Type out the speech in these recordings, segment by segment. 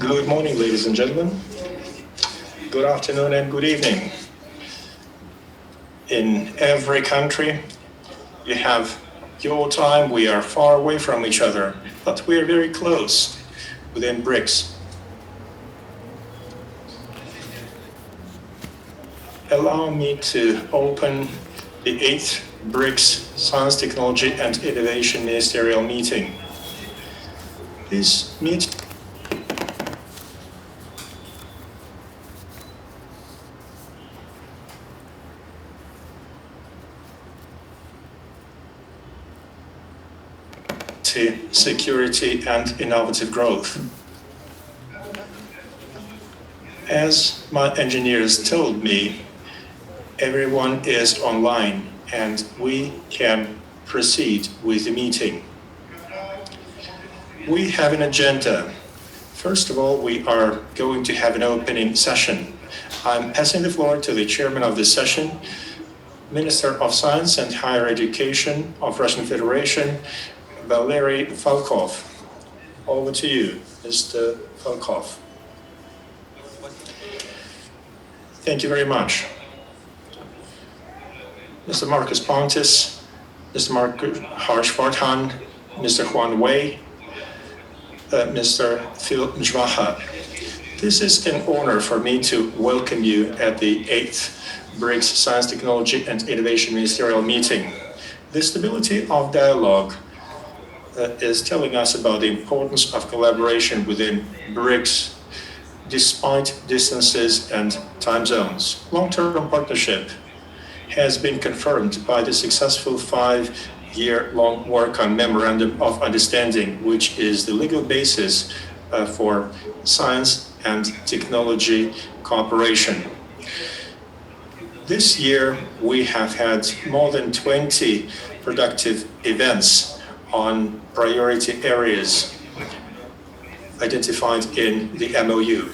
Good morning, ladies and gentlemen. Good afternoon and good evening. In every country, you have your time. We are far away from each other, but we are very close within BRICS. Allow me to open the 8th BRICS Science, Technology and Innovation Ministerial meeting. This meeting security and innovative growth. As my engineers told me, everyone is online and we can proceed with the meeting. We have an agenda. First of all, we are going to have an opening session. I'm passing the floor to the chairman of this session, Minister of Science and Higher Education of Russian Federation, Valery Falkov. Over to you, Mr. Falkov. Thank you very much. Mr. Marcus Pontas, Mr. Harsh Vardhan, Mr. Huan Wei, Mr. Phil Njwaha. This is an honor for me to welcome you at the 8th BRICS Science, Technology and Innovation Ministerial meeting. The stability of dialogue is telling us about the importance of collaboration within BRICS despite distances and time zones. Long-term partnership has been confirmed by the successful 5-year-long work on Memorandum of Understanding, which is the legal basis for science and technology cooperation. This year, we have had more than 20 productive events on priority areas identified in the MOU.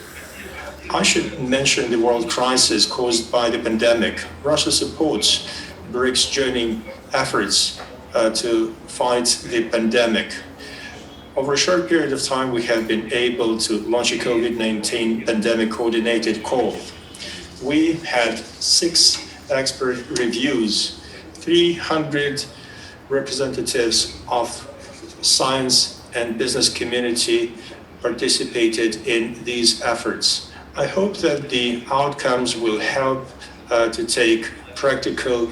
I should mention the world crisis caused by the pandemic. Russia supports BRICS joining efforts to fight the pandemic. Over a short period of time, we have been able to launch a COVID-19 pandemic coordinated call. We had 6 expert reviews, 300 representatives of science and business community participated in these efforts. I hope that the outcomes will help to take practical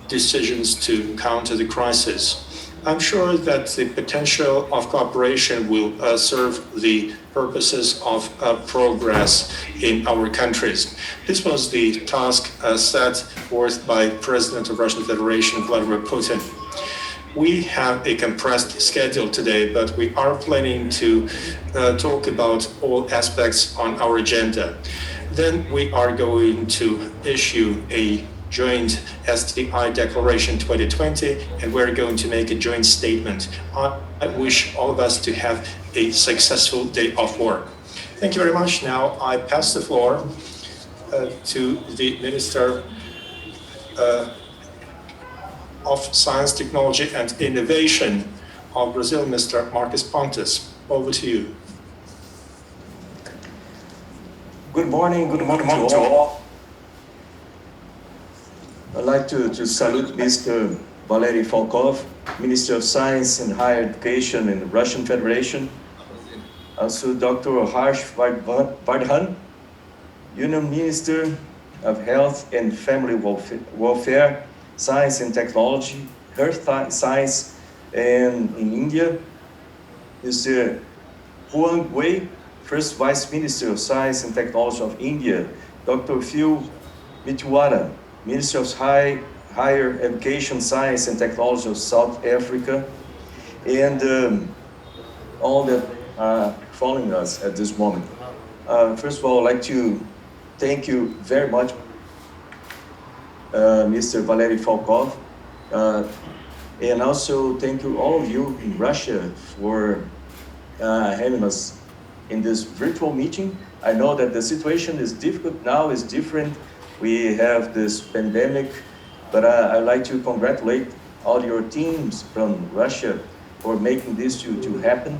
decisions to counter the crisis. I'm sure that the potential of cooperation will serve the purposes of progress in our countries. This was the task set forth by President of Russian Federation, Vladimir Putin. We have a compressed schedule today, but we are planning to talk about all aspects on our agenda. Then we are going to issue a joint STI Declaration 2020, and we're going to make a joint statement. I wish all of us to have a successful day of work. Thank you very much. Now I pass the floor to the Minister of Science, Technology and Innovation of Brazil, Mr. Marcus Pontas. Over to you. Good morning to all. I'd like to salute Mr. Valery Falkov, Minister of Science and Higher Education in the Russian Federation. Also Dr. Harsh Vardhan, Union Minister of Health and Family Welfare, Science and Technology, Earth Science, and in India, Mr. Huan Wei, First Vice Minister of Science and Technology of India, Dr. Phil Njwaha, Minister of Higher Education, Science and Technology of South Africa, and all that are following us at this moment. First of all, I'd like to thank you very much, Mr. Valery Falkov, and also thank you all of you in Russia for having us in this virtual meeting. I know that the situation is difficult now, is different. We have this pandemic, but I'd like to congratulate all your teams from Russia for making this to happen.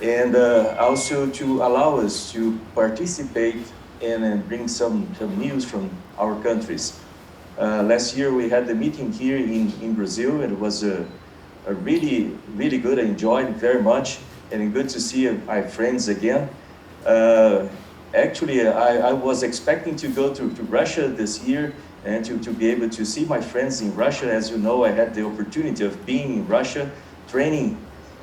and also to allow us to participate and bring some news from our countries. Last year we had the meeting here in Brazil, and it was a really good. I enjoyed it very much, and good to see my friends again. Actually, I was expecting to go to Russia this year and to be able to see my friends in Russia. As you know, I had the opportunity of being in Russia, training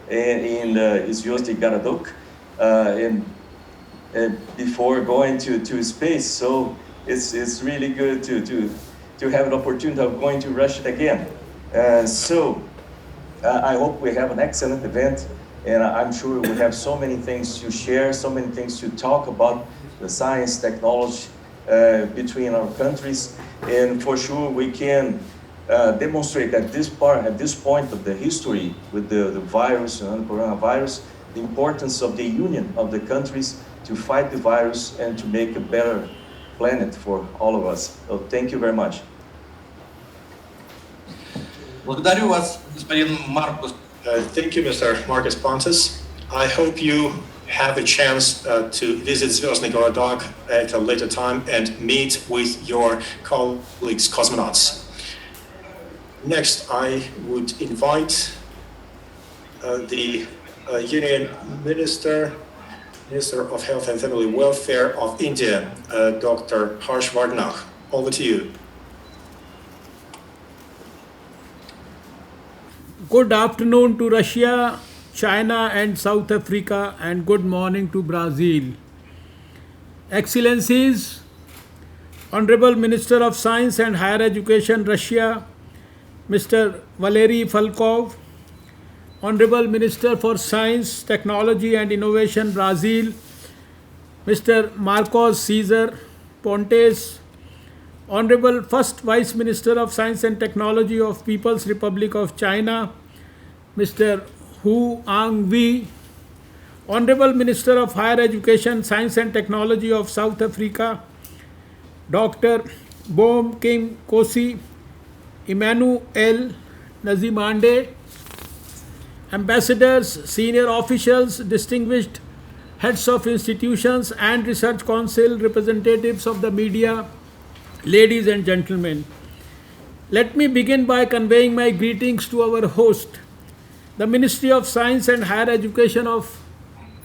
in Izhyosti Garadok, and before going to space. So it's really good to have an opportunity of going to Russia again. I hope we have an excellent event, and I'm sure we have so many things to share, so many things to talk about the science, technology between our countries, and for sure we can demonstrate at this point of the history with the virus and the coronavirus, the importance of the union of the countries to fight the virus and to make a better planet for all of us. So thank you very much. Благодарю вас, господин Маркус. Thank you, Mr. Marcus Pontas. I hope you have a chance to visit Zvezny Gorodok at a later time and meet with your colleagues, cosmonauts. Next, I would invite the Union Minister of Health and Family Welfare of India, Dr. Harsh Vardhan. Over to you. Good afternoon to Russia, China and South Africa, and good morning to Brazil. Excellencies, Honorable Minister of Science and Higher Education, Russia, Mr. Valery Falkov, Honorable Minister for Science, Technology and Innovation, Brazil, Mr. Marcos Cesar Pontas, Honorable First Vice Minister of Science and Technology of People's Republic of China, Mr. Hu Ang-wee, Honorable Minister of Higher Education, Science and Technology of South Africa, Dr. Bom Kim Kosi, Emmanuel Nazimande, Ambassadors, senior officials, distinguished heads of institutions and research council, representatives of the media, ladies and gentlemen. Let me begin by conveying my greetings to our host, the Ministry of Science and Higher Education of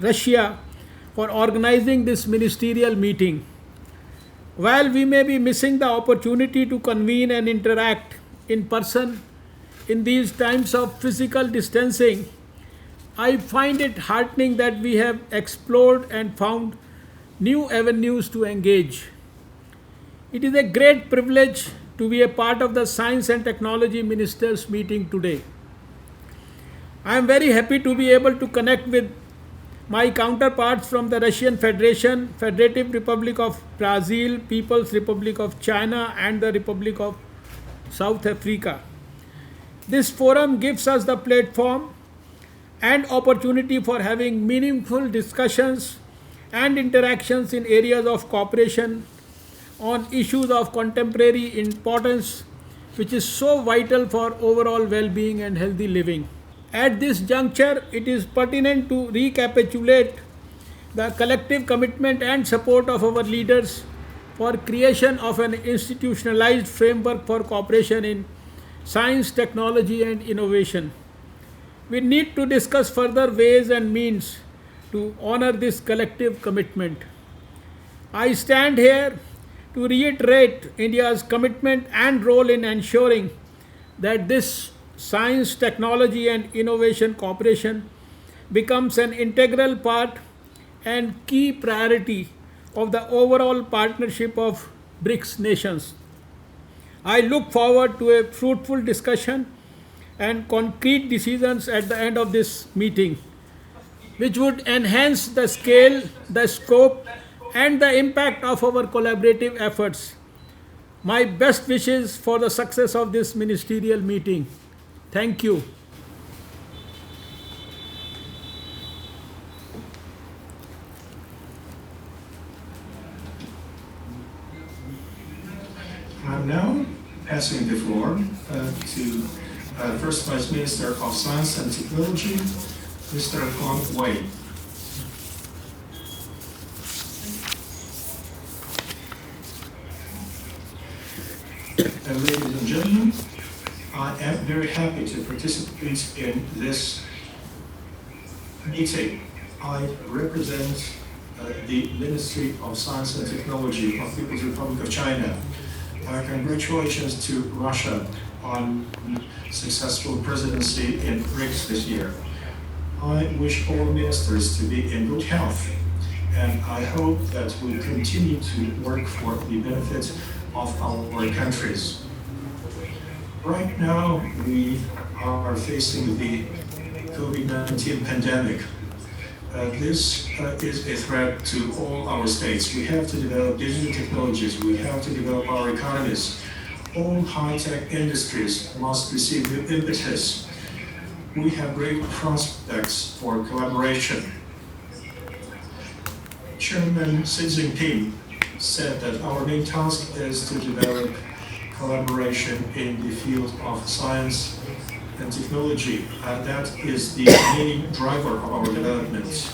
Russia, for organizing this ministerial meeting. While we may be missing the opportunity to convene and interact in person in these times of physical distancing, I find it heartening that we have explored and found new avenues to engage. It is a great privilege to be a part of the Science and Technology Ministers meeting today. I am very happy to be able to connect with my counterparts from the Russian Federation, Federative Republic of Brazil, People's Republic of China, and the Republic of South Africa. This forum gives us the platform and opportunity for having meaningful discussions and interactions in areas of cooperation on issues of contemporary importance, which is so vital for overall well-being and healthy living. At this juncture, it is pertinent to recapitulate the collective commitment and support of our leaders for creation of an institutionalized framework for cooperation in science, technology and innovation. We need to discuss further ways and means to honor this collective commitment. I stand here to reiterate India's commitment and role in ensuring that this science, technology and innovation cooperation becomes an integral part and key priority of the overall partnership of BRICS nations. I look forward to a fruitful discussion and concrete decisions at the end of this meeting, which would enhance the scale, the scope, and the impact of our collaborative efforts. My best wishes for the success of this ministerial meeting. Thank you. I'm now passing the floor to First Vice Minister of Science and Technology, Mr. Huang Wei. ladies and gentlemen, I am very happy to participate in this meeting. I represent the Ministry of Science and Technology of the People's Republic of China. Congratulations to Russia on successful presidency in BRICS this year. I wish all ministers to be in good health, and I hope that we continue to work for the benefit of our countries. Right now, we are facing the COVID-19 pandemic. This is a threat to all our states. We have to develop digital technologies. We have to develop our economies. All high-tech industries must receive new impetus. We have great prospects for collaboration. Chairman Xi Jinping said that our main task is to develop collaboration in the field of science and technology. That is the main driver of our development.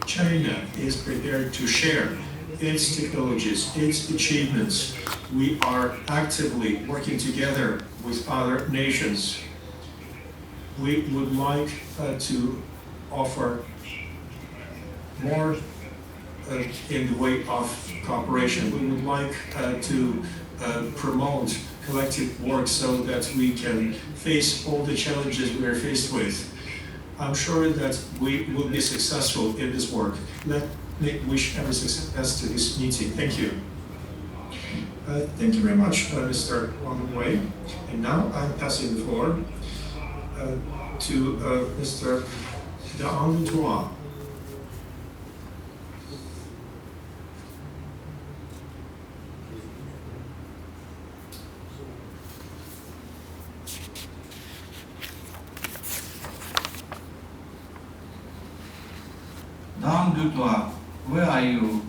China is prepared to share its technologies, its achievements. We are actively working together with other nations. We would like to offer more in the way of cooperation. We would like to promote collective work so that we can face all the challenges we are faced with. I'm sure that we will be successful in this work. Let me wish every success to this meeting. Thank you. Thank you very much, Mr. Wang Wei. And now I'm passing the floor to Mr. Untitled. Untitled, where are you?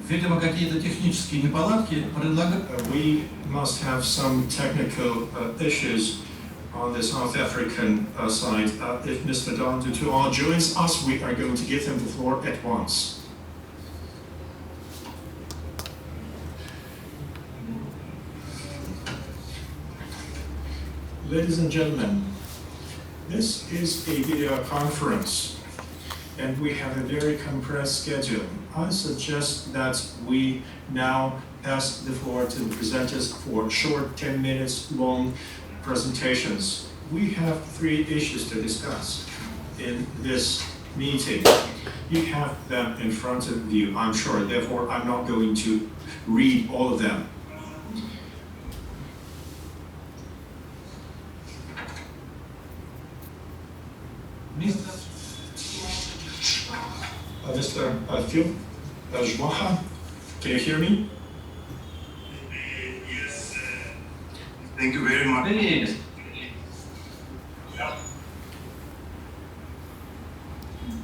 Видимо, какие-то технические неполадки. We must have some technical issues on the South African side. If Mr. Untitled joins us, we are going to give him the floor at once. Ladies and gentlemen, this is a video conference, and we have a very compressed schedule. I suggest that we now pass the floor to the presenters for short 10 minutes long presentations. We have 3 issues to discuss in this meeting. You have them in front of you, I'm sure, therefore I'm not going to read all of them. Mr. Phil Joaha, can you hear me? Yes, thank you very much. Please.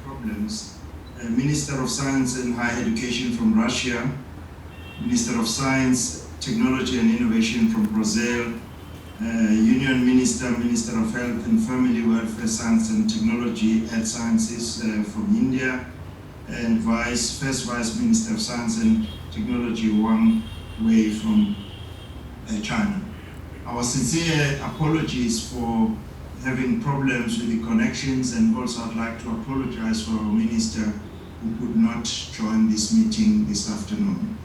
Problems. Minister of Science and Higher Education from Russia, Minister of Science, Technology and Innovation from Brazil, Union Minister, Minister of Health and Family Welfare, Science and Technology, Health Sciences from India, and First Vice Minister of Science and Technology, Wang Wei from China. Our sincere apologies for having problems with the connections, and also I'd like to apologize for our minister who could not join this meeting this afternoon.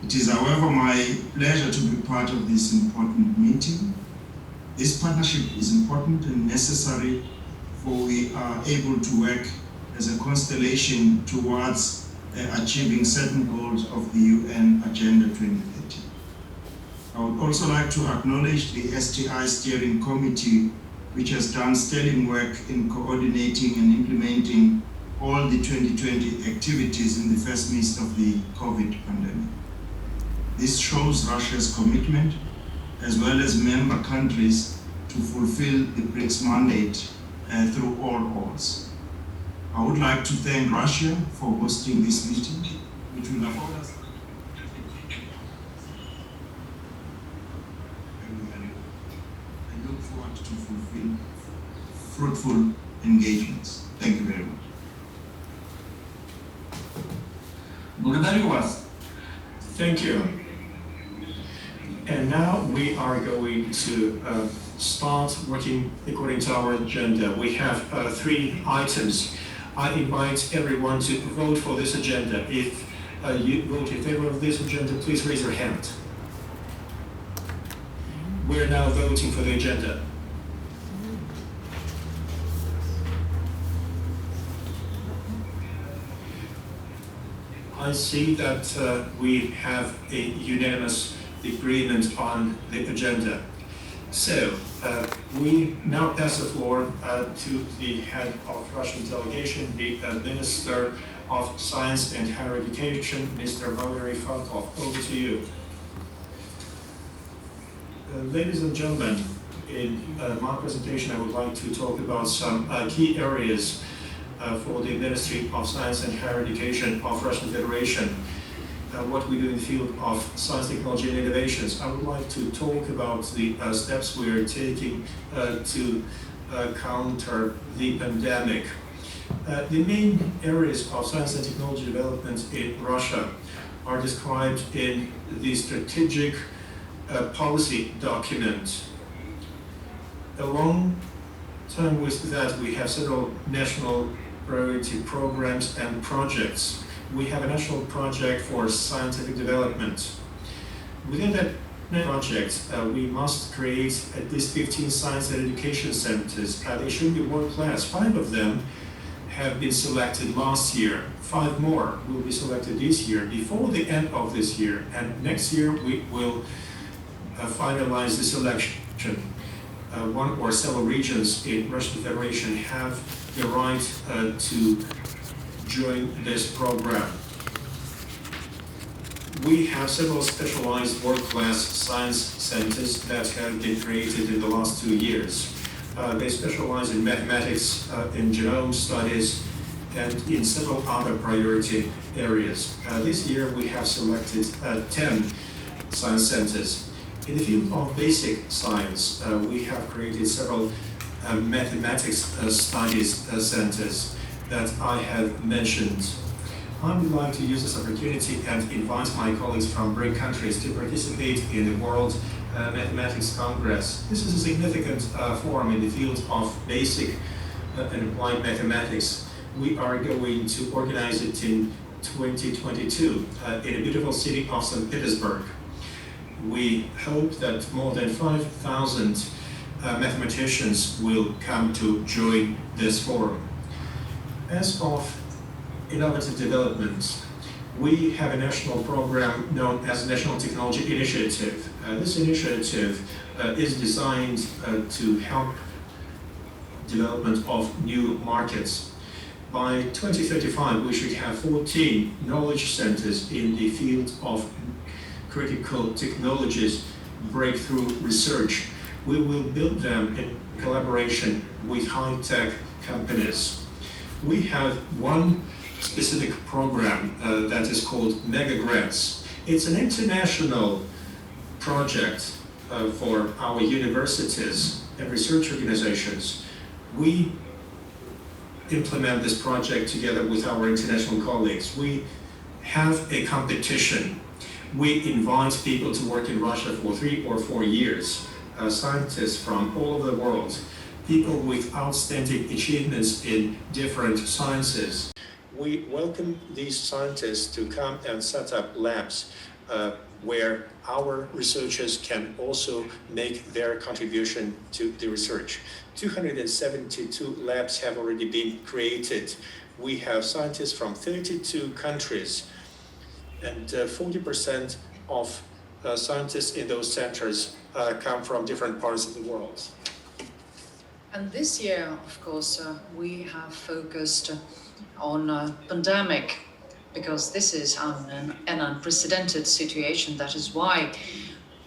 It is, however, my pleasure to be part of this important meeting. This partnership is important and necessary, for we are able to work as a constellation towards achieving certain goals of the UN Agenda 2030. I would also like to acknowledge the STI Steering Committee, which has done sterling work in coordinating and implementing all the 2020 activities in the first midst of the COVID pandemic. This shows Russia's commitment, as well as member countries, to fulfill the BRICS mandate through all odds. I would like to thank Russia for hosting this meeting, which will afford us I look forward to fulfill fruitful engagements. Thank you very much. Благодарю вас. Thank you. And now we are going to start working according to our agenda. We have 3 items. I invite everyone to vote for this agenda. If you vote in favor of this agenda, please raise your hand. We're now voting for the agenda. I see that we have a unanimous agreement on the agenda. So we now pass the floor to the head of Russian delegation, the Minister of Science and Higher Education, Mr. Valery Fonkov. Over to you. Ladies and gentlemen, in my presentation, I would like to talk about some key areas for the Ministry of Science and Higher Education of Russian Federation, what we do in the field of science, technology, and innovations. I would like to talk about the steps we are taking to counter the pandemic. The main areas of science and technology development in Russia are described in the strategic policy document. Along time with that, we have several national priority programs and projects. We have a national project for scientific development. Within that project, we must create at least 15 science and education centers. They should be world-class. 5 of them have been selected last year. 5 more will be selected this year, before the end of this year. And next year, we will finalize the selection. 1 or several regions in Russian Federation have the right to join this program. We have several specialized world-class science centers that have been created in the last 2 years. They specialize in mathematics, in genome studies, and in several other priority areas. This year we have selected 10 science centers. In the field of basic science, we have created several mathematics studies centers that I have mentioned. I would like to use this opportunity and invite my colleagues from BRICS countries to participate in the World Mathematics Congress. This is a significant forum in the field of basic and applied mathematics. We are going to organize it in 2022 in the beautiful city of St. Petersburg. We hope that more than 5,000 mathematicians will come to join this forum. As of innovative development, we have a national program known as National Technology Initiative. This initiative is designed to help development of new markets. By 2035, we should have 14 knowledge centers in the field of critical technologies, breakthrough research. We will build them in collaboration with high-tech companies. We have one specific program that is called Mega Grants. It's an international project for our universities and research organizations. We implement this project together with our international colleagues. We have a competition. We invite people to work in Russia for 3 or 4 years, scientists from all over the world, people with outstanding achievements in different sciences. We welcome these scientists to come and set up labs where our researchers can also make their contribution to the research. 272 labs have already been created. We have scientists from 32 countries, and 40% of scientists in those centers come from different parts of the world. And this year, of course, we have focused on pandemic, because this is an unprecedented situation. That is why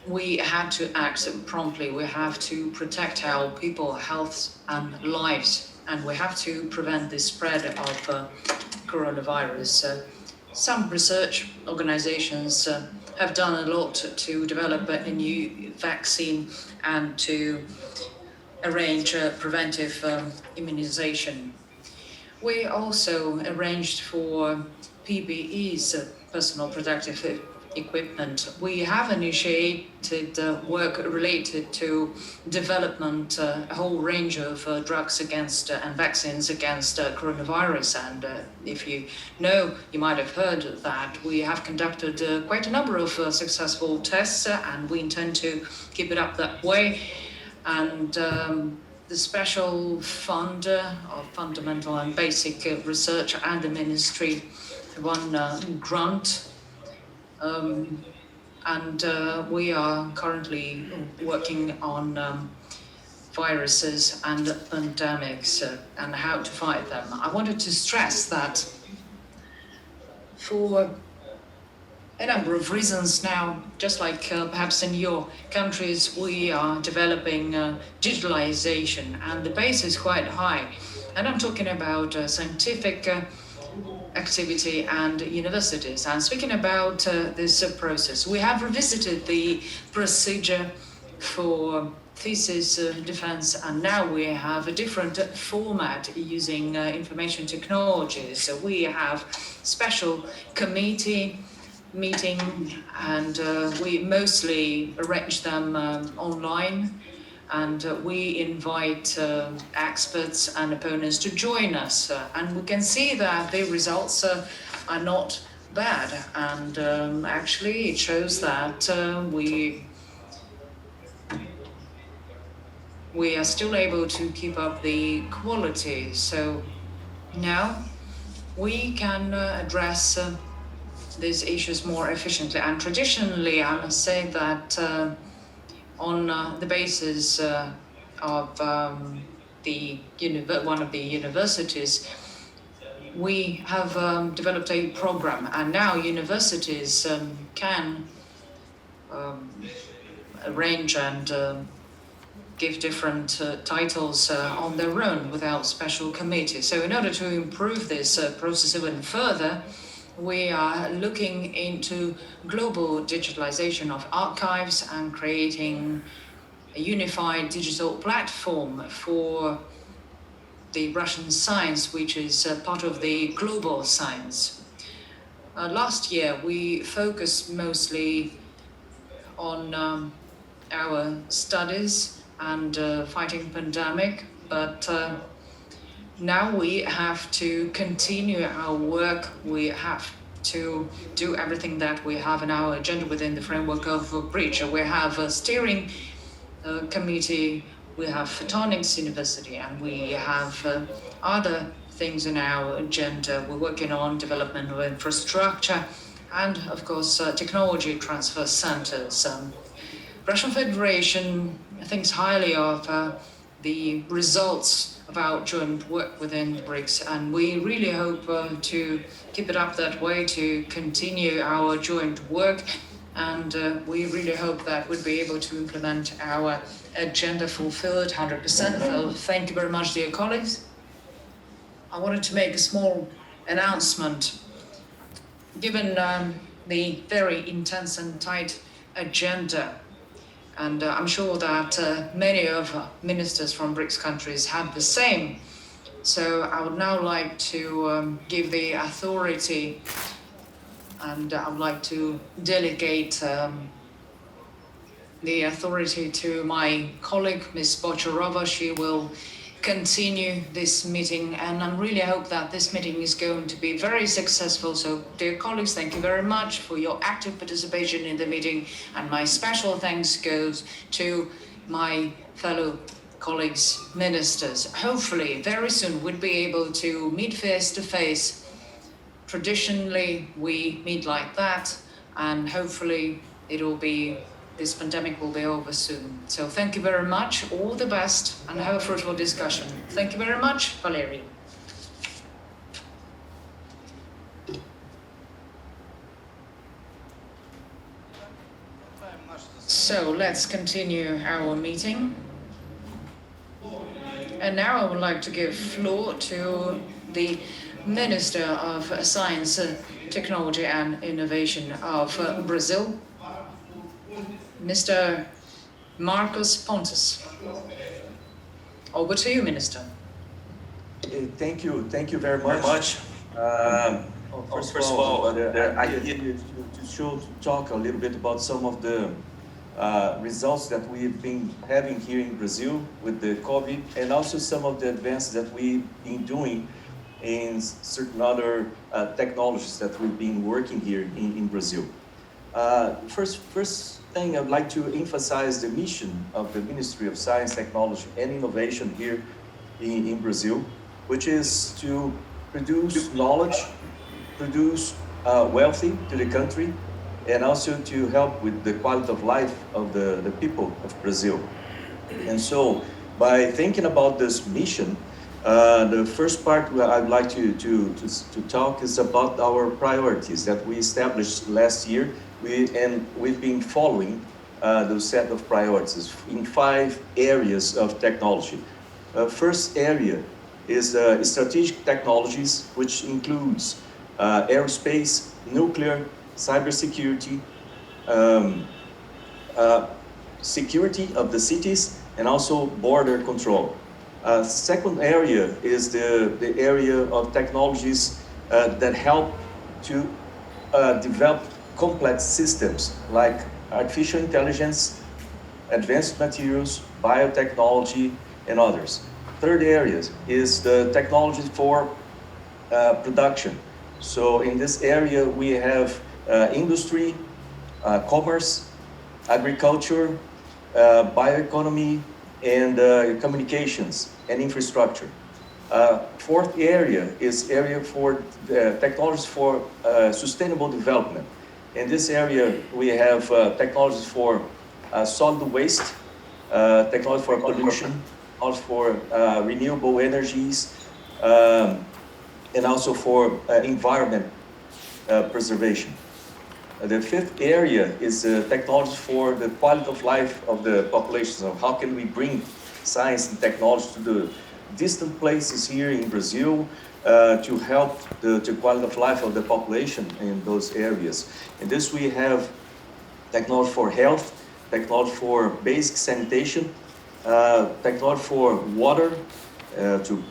we have to act promptly. We have to protect our people's health and lives, and we have to prevent the spread of coronavirus. Some research organizations have done a lot to develop a new vaccine and to arrange preventive immunization. We also arranged for PPEs personal protective equipment. We have initiated work related to development, a whole range of drugs against and vaccines against coronavirus. And if you know, you might have heard that we have conducted quite a number of successful tests, and we intend to keep it up that way. And the Special Fund of Fundamental and Basic Research and the Ministry won grant. And we are currently working on viruses and pandemics and how to fight them. I wanted to stress that for a number of reasons now, just like perhaps in your countries, we are developing digitalization, and the base is quite high. And I'm talking about scientific activity and universities. And speaking about this process, we have revisited the procedure for thesis defense, and now we have a different format using information technology. So we have special committee meeting, and we mostly arrange them online, and we invite experts and opponents to join us, and we can see that the results are not bad, and actually it shows that we are still able to keep up the quality. So now we can address these issues more efficiently. And traditionally, I must say that on the basis of one of the universities, we have developed a program, and now universities can arrange and give different titles on their own without special committees. So in order to improve this process even further, we are looking into global digitalization of archives and creating a unified digital platform for the Russian science, which is part of the global science. Last year, we focused mostly on our studies and fighting pandemic, but now we have to continue our work. We have to do everything that we have in our agenda within the framework of BRICS. We have a steering committee, we have Photonics University, and we have other things in our agenda. We're working on development of infrastructure and, of course, technology transfer centers. Russian Federation thinks highly of the results of our joint work within BRICS, and we really hope to keep it up that way, to continue our joint work, and we really hope that we'll be able to implement our agenda fulfilled 100%. Thank you very much, dear colleagues. I wanted to make a small announcement. Given the very intense and tight agenda, and I'm sure that many of ministers from BRICS countries had the same. So I would now like to give the authority, and I would like to delegate the authority to my colleague, Ms. Bocharova. She will continue this meeting, and I really hope that this meeting is going to be very successful. So, dear colleagues, thank you very much for your active participation in the meeting, and my special thanks goes to my fellow colleagues, ministers. Hopefully, very soon we'll be able to meet face to face. Traditionally, we meet like that, and hopefully this pandemic will be over soon. So thank you very much, all the best, and have a fruitful discussion. Thank you very much, Valery. So let's continue our meeting. And now I would like to give floor to the Minister of Science, Technology and Innovation of Brazil, Mr. Marcos Pontas. Over to you, Minister. Thank you very much. First of all, the idea is to talk a little bit about some of the results that we've been having here in Brazil with the COVID, and also some of the advances that we've been doing in certain other technologies that we've been working here in Brazil. First thing, I'd like to emphasize the mission of the Ministry of Science, Technology and Innovation here in Brazil, which is to produce knowledge, produce wealthy to the country, and also to help with the quality of life of the people of Brazil. And so, by thinking about this mission, the first part where I'd like to talk is about our priorities that we established last year, and we've been following those set of priorities in 5 areas of technology. First area is strategic technologies, which includes aerospace, nuclear, cybersecurity, security of the cities, and also border control. Second area is the area of technologies that help to develop complex systems like artificial intelligence, advanced materials, biotechnology, and others. Third area is the technology for production. So in this area we have industry, commerce, agriculture, bioeconomy, and communications and infrastructure. Fourth area is area for technologies for sustainable development. In this area we have technologies for solid waste, technology for pollution, also for renewable energies, and also for environment preservation. The fifth area is technology for the quality of life of the population. So how can we bring science and technology to the distant places here in Brazil to help the quality of life of the population in those areas? In this we have technology for health, technology for basic sanitation, technology for water, to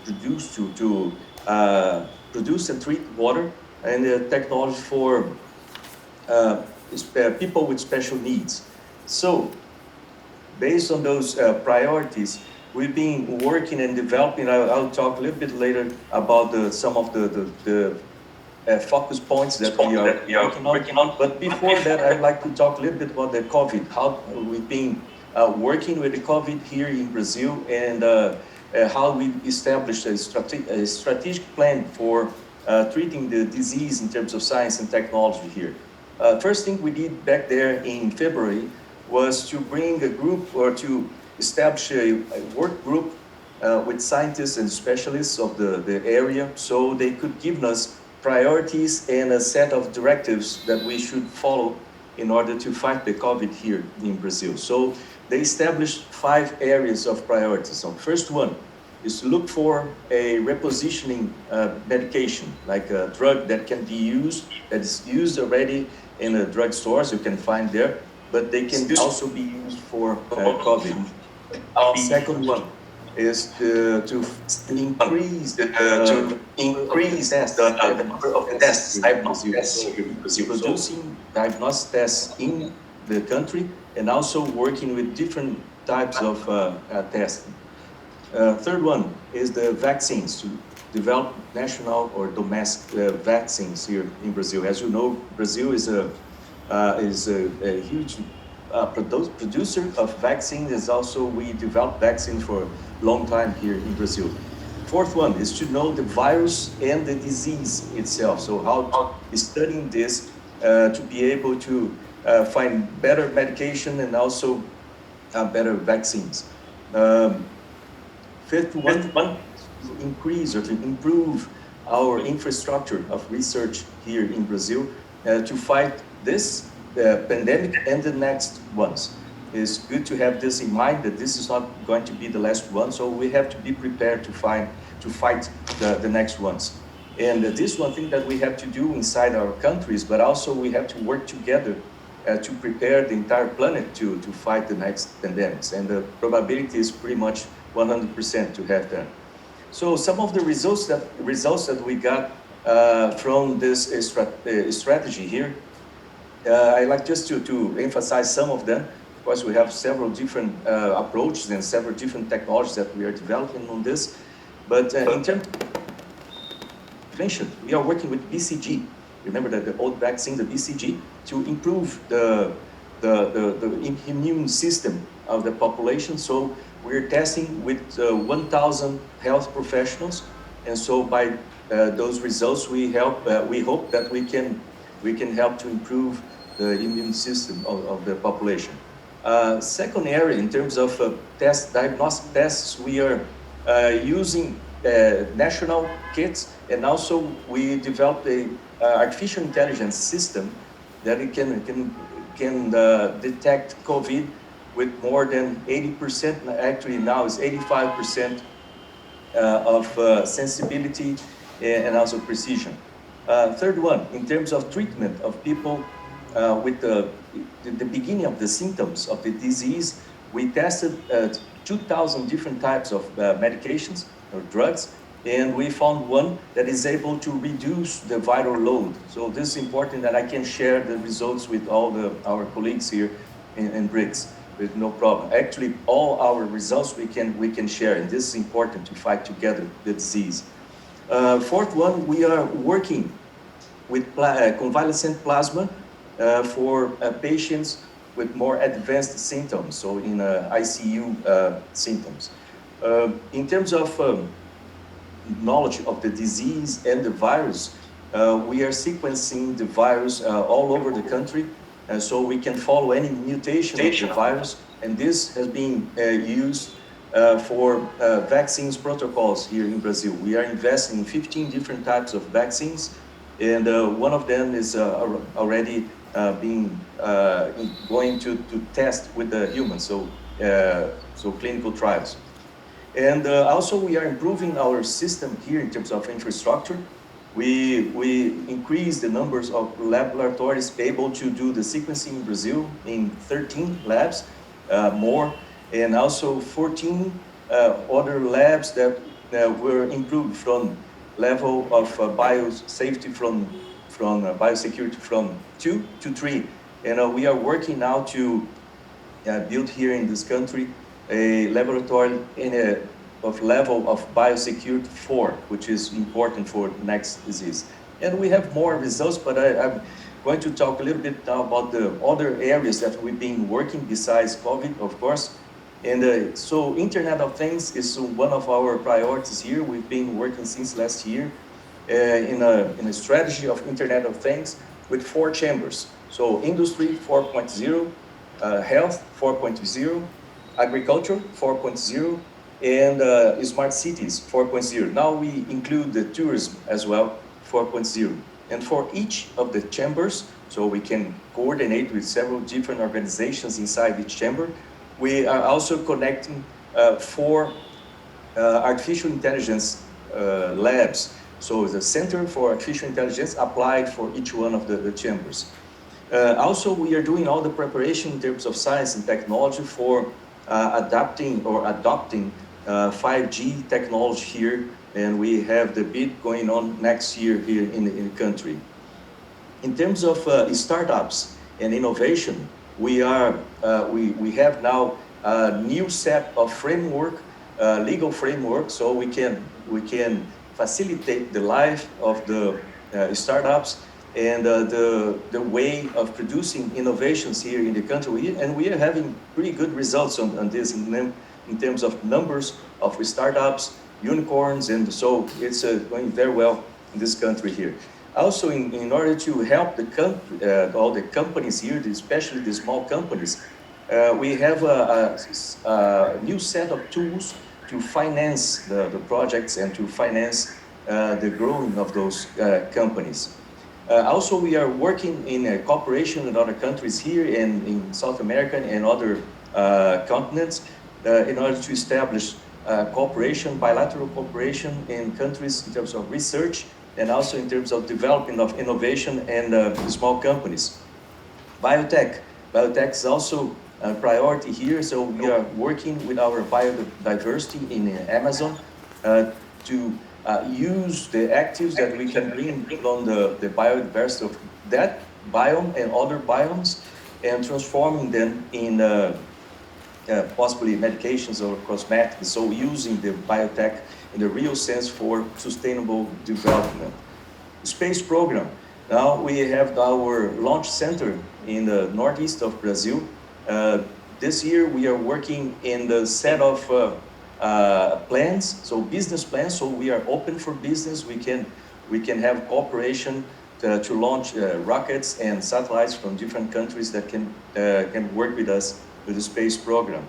produce and treat water, and technology for people with special needs. So, based on those priorities, we've been working and developing. I'll talk a little bit later about some of the focus points that we are working on. But before that, I'd like to talk a little bit about the COVID, how we've been working with the COVID here in Brazil, and how we established a strategic plan for treating the disease in terms of science and technology here. First thing we did back there in February was to bring a group, or to establish a work group with scientists and specialists of the area, so they could give us priorities and a set of directives that we should follow in order to fight the COVID here in Brazil. So they established 5 areas of priorities. So first one is to look for a repositioning medication, like a drug that can be used, that is used already in the drug stores, you can find there, but they can also be used for COVID. Second one is to increase the number of tests, producing diagnostic tests in the country, and also working with different types of testing. Third one is the vaccines, to develop national or domestic vaccines here in Brazil. As you know, Brazil is a huge producer of vaccines. Also, we developed vaccines for a long time here in Brazil. Fourth one is to know the virus and the disease itself. So how studying this to be able to find better medication and also better vaccines. Fifth one, increase or to improve our infrastructure of research here in Brazil to fight this pandemic and the next ones. It's good to have this in mind, that this is not going to be the last one, so we have to be prepared to fight the next ones. And this is one thing that we have to do inside our countries, but also we have to work together to prepare the entire planet to fight the next pandemics. And the probability is pretty much 100% to have that. So some of the results that we got from this strategy here. I like just to emphasize some of them. Of course, we have several different approaches and several different technologies that we are developing on this. But in terms of prevention, we are working with BCG. Remember that the old vaccine, the BCG, to improve the immune system of the population. So we're testing with 1,000 health professionals, and so by those results, we hope that we can help to improve the immune system of the population. Second area, in terms of diagnostic tests, we are using national kits, and also we developed a artificial intelligence system that it can detect COVID with more than 80%. Actually, now it's 85% of sensibility and also precision. Third one, in terms of treatment of people with the beginning of the symptoms of the disease, we tested 2,000 different types of medications or drugs, and we found one that is able to reduce the viral load. So this is important that I can share the results with all our colleagues here in BRICS with no problem. Actually, all our results we can share, and this is important to fight together the disease. Fourth one, we are working with convalescent plasma for patients with more advanced symptoms, so in ICU symptoms. In terms of knowledge of the disease and the virus, we are sequencing the virus all over the country, so we can follow any mutation of the virus, and this has been used for vaccines protocols here in Brazil. We are investing in 15 different types of vaccines, and one of them is already going to test with the humans, so clinical trials. And also we are improving our system here in terms of infrastructure. We increase the numbers of laboratories able to do the sequencing in Brazil in 13 labs more, and also 14 other labs that were improved from level of biosafety from biosecurity from 2 to 3. And we are working now to build here in this country a laboratory of level of biosecurity 4, which is important for next disease. And we have more results, but I'm going to talk a little bit now about the other areas that we've been working besides COVID, of course. And so Internet of Things is one of our priorities here. We've been working since last year in a strategy of Internet of Things with 4 chambers. So Industry 4.0, Health 4.0, Agriculture 4.0, and Smart Cities 4.0. Now we include the tourism as well, 4.0. And for each of the chambers, so we can coordinate with several different organizations inside each chamber, we are also connecting 4 artificial intelligence labs. So the Center for Artificial Intelligence applied for each one of the chambers. Also, we are doing all the preparation in terms of science and technology for adopting 5G technology here, and we have the bid going on next year here in the country. In terms of startups and innovation, we have now a new set of legal framework, so we can facilitate the life of the startups and the way of producing innovations here in the country. And we are having pretty good results on this in terms of numbers of startups, unicorns, and so it's going very well in this country here. Also, in order to help all the companies here, especially the small companies, we have a new set of tools to finance the projects and to finance the growing of those companies. Also, we are working in cooperation with other countries here in South America and other continents in order to establish bilateral cooperation in countries in terms of research and also in terms of development of innovation and small companies. Biotech is also a priority here, so we are working with our biodiversity in Amazon to use the actives that we can bring on the biodiversity of that biome and other biomes and transforming them in possibly medications or cosmetics, so using the biotech in the real sense for sustainable development. Space program. Now we have our launch center in the northeast of Brazil. This year we are working in the set of plans, so business plans, so we are open for business. We can have cooperation to launch rockets and satellites from different countries that can work with us with the space program.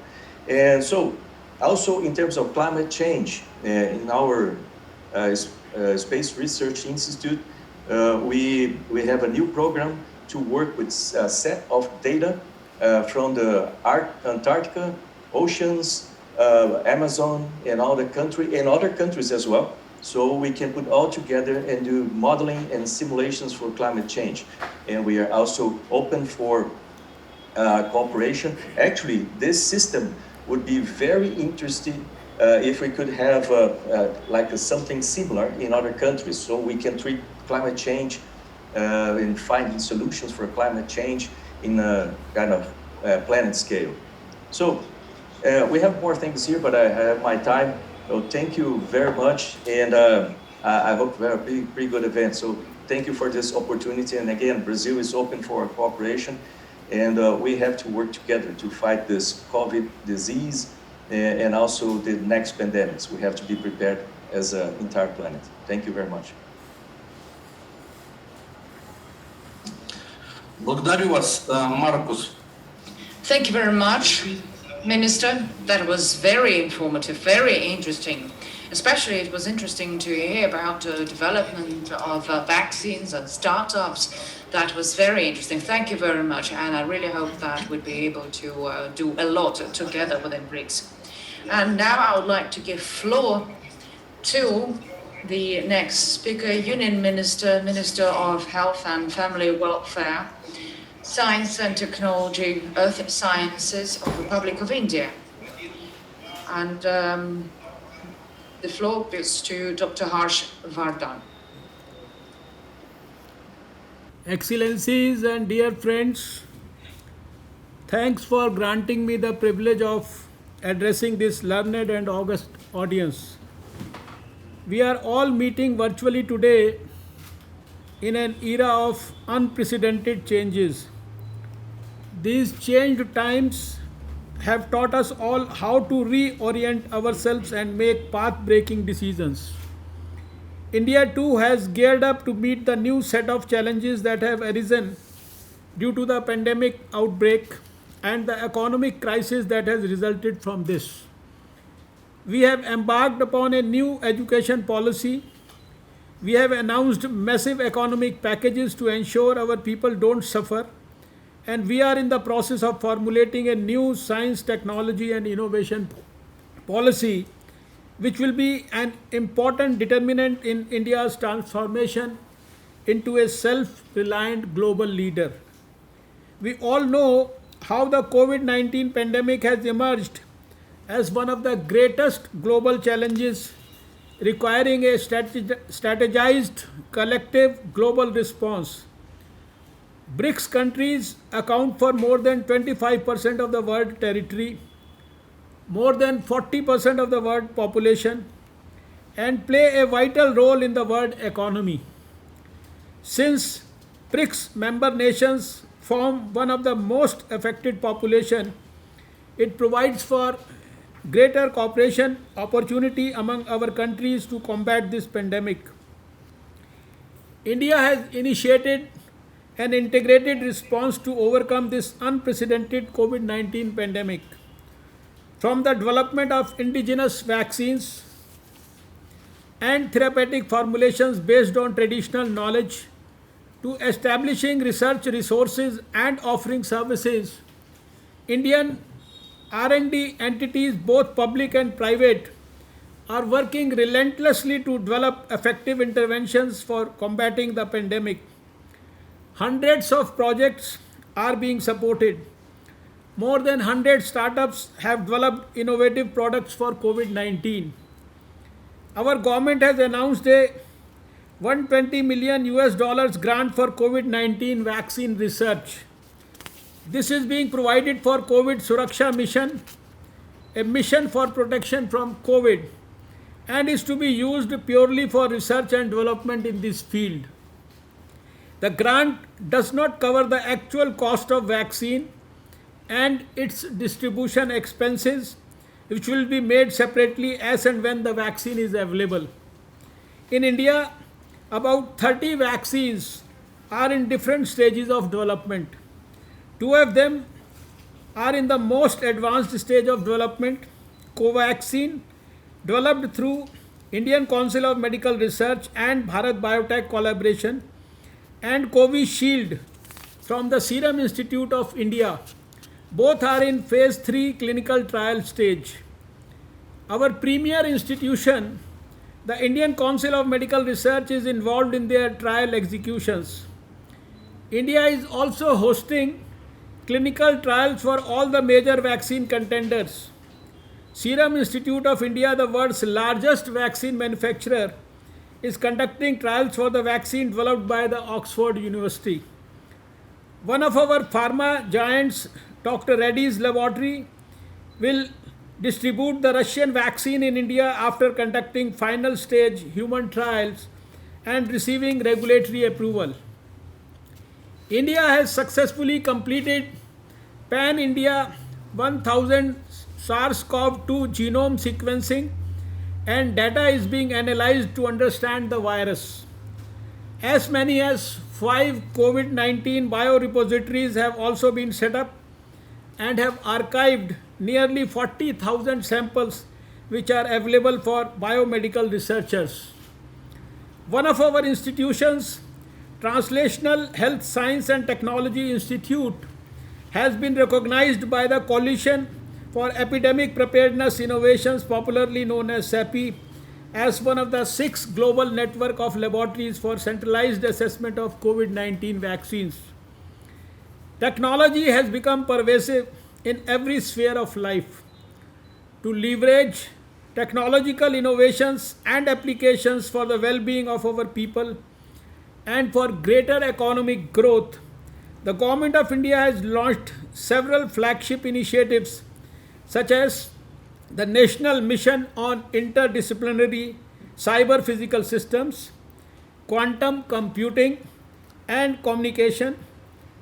And so, also in terms of climate change, in our Space Research Institute, we have a new program to work with a set of data from the Antarctica, oceans, Amazon, and all the country, and other countries as well. So we can put all together and do modeling and simulations for climate change. And we are also open for cooperation. Actually, this system would be very interesting if we could have something similar in other countries, so we can treat climate change and finding solutions for climate change in a kind of planet scale. So we have more things here, but I have my time. So thank you very much, and I hope we have a pretty good event. So thank you for this opportunity. And again, Brazil is open for cooperation, and we have to work together to fight this COVID disease and also the next pandemics. We have to be prepared as an entire planet. Thank you very much. Благодарю вас, Маркус. Thank you very much, Minister. That was very informative, very interesting. Especially it was interesting to hear about the development of vaccines and startups. That was very interesting. Thank you very much. And I really hope that we'll be able to do a lot together within BRICS. And now I would like to give floor to the next speaker, Union Minister, Minister of Health and Family Welfare, Science and Technology, Earth Sciences of Republic of India. And the floor is to Dr. Harsh Vardhan. Excellencies and dear friends, thanks for granting me the privilege of addressing this learned and august audience. We are all meeting virtually today in an era of unprecedented changes. These changed times have taught us all how to reorient ourselves and make path-breaking decisions. India too has geared up to meet the new set of challenges that have arisen due to the pandemic outbreak and the economic crisis that has resulted from this. We have embarked upon a new education policy. We have announced massive economic packages to ensure our people don't suffer. And we are in the process of formulating a new science, technology and innovation policy, which will be an important determinant in India's transformation into a self-reliant global leader. We all know how the COVID-19 pandemic has emerged as one of the greatest global challenges, requiring a strategized collective global response. BRICS countries account for more than 25% of the world territory, more than 40% of the world population, and play a vital role in the world economy. Since BRICS member nations form one of the most affected population, it provides for greater cooperation opportunity among our countries to combat this pandemic. India has initiated an integrated response to overcome this unprecedented COVID-19 pandemic. From the development of indigenous vaccines and therapeutic formulations based on traditional knowledge to establishing research resources and offering services, Indian R&D entities, both public and private, are working relentlessly to develop effective interventions for combating the pandemic. Hundreds of projects are being supported. More than 100 startups have developed innovative products for COVID-19. our government has announced a 120 million US dollars grant for COVID-19 vaccine research. This is being provided for COVID Suraksha mission, a mission for protection from COVID, and is to be used purely for research and development in this field. The grant does not cover the actual cost of vaccine and its distribution expenses, which will be made separately as and when the vaccine is available. In India, about 30 vaccines are in different stages of development. 2 of them are in the most advanced stage of development: Covaxin, developed through Indian Council of Medical Research and Bharat Biotech collaboration, and Covishield from the Serum Institute of India. Both are in phase 3 clinical trial stage. Our premier institution, the Indian Council of Medical Research, is involved in their trial executions. India is also hosting clinical trials for all the major vaccine contenders. Serum Institute of India, the world's largest vaccine manufacturer, is conducting trials for the vaccine developed by the Oxford University. One of our pharma giants, Dr. Reddy's laboratory, will distribute the Russian vaccine in India after conducting final stage human trials and receiving regulatory approval. India has successfully completed Pan-India 1000 SARS-CoV-2 genome sequencing, and data is being analyzed to understand the virus. As many as 5 COVID-19 biorepositories have also been set up and have archived nearly 40,000 samples which are available for biomedical researchers. One of our institutions, Translational Health Science and Technology Institute, has been recognized by the Coalition for Epidemic Preparedness Innovations, popularly known as CEPI, as one of the 6 global network of laboratories for centralized assessment of COVID-19 vaccines. Technology has become pervasive in every sphere of life. To leverage technological innovations and applications for the well-being of our people and for greater economic growth, the Government of India has launched several flagship initiatives such as the National Mission on Interdisciplinary Cyber Physical Systems, Quantum Computing and Communication,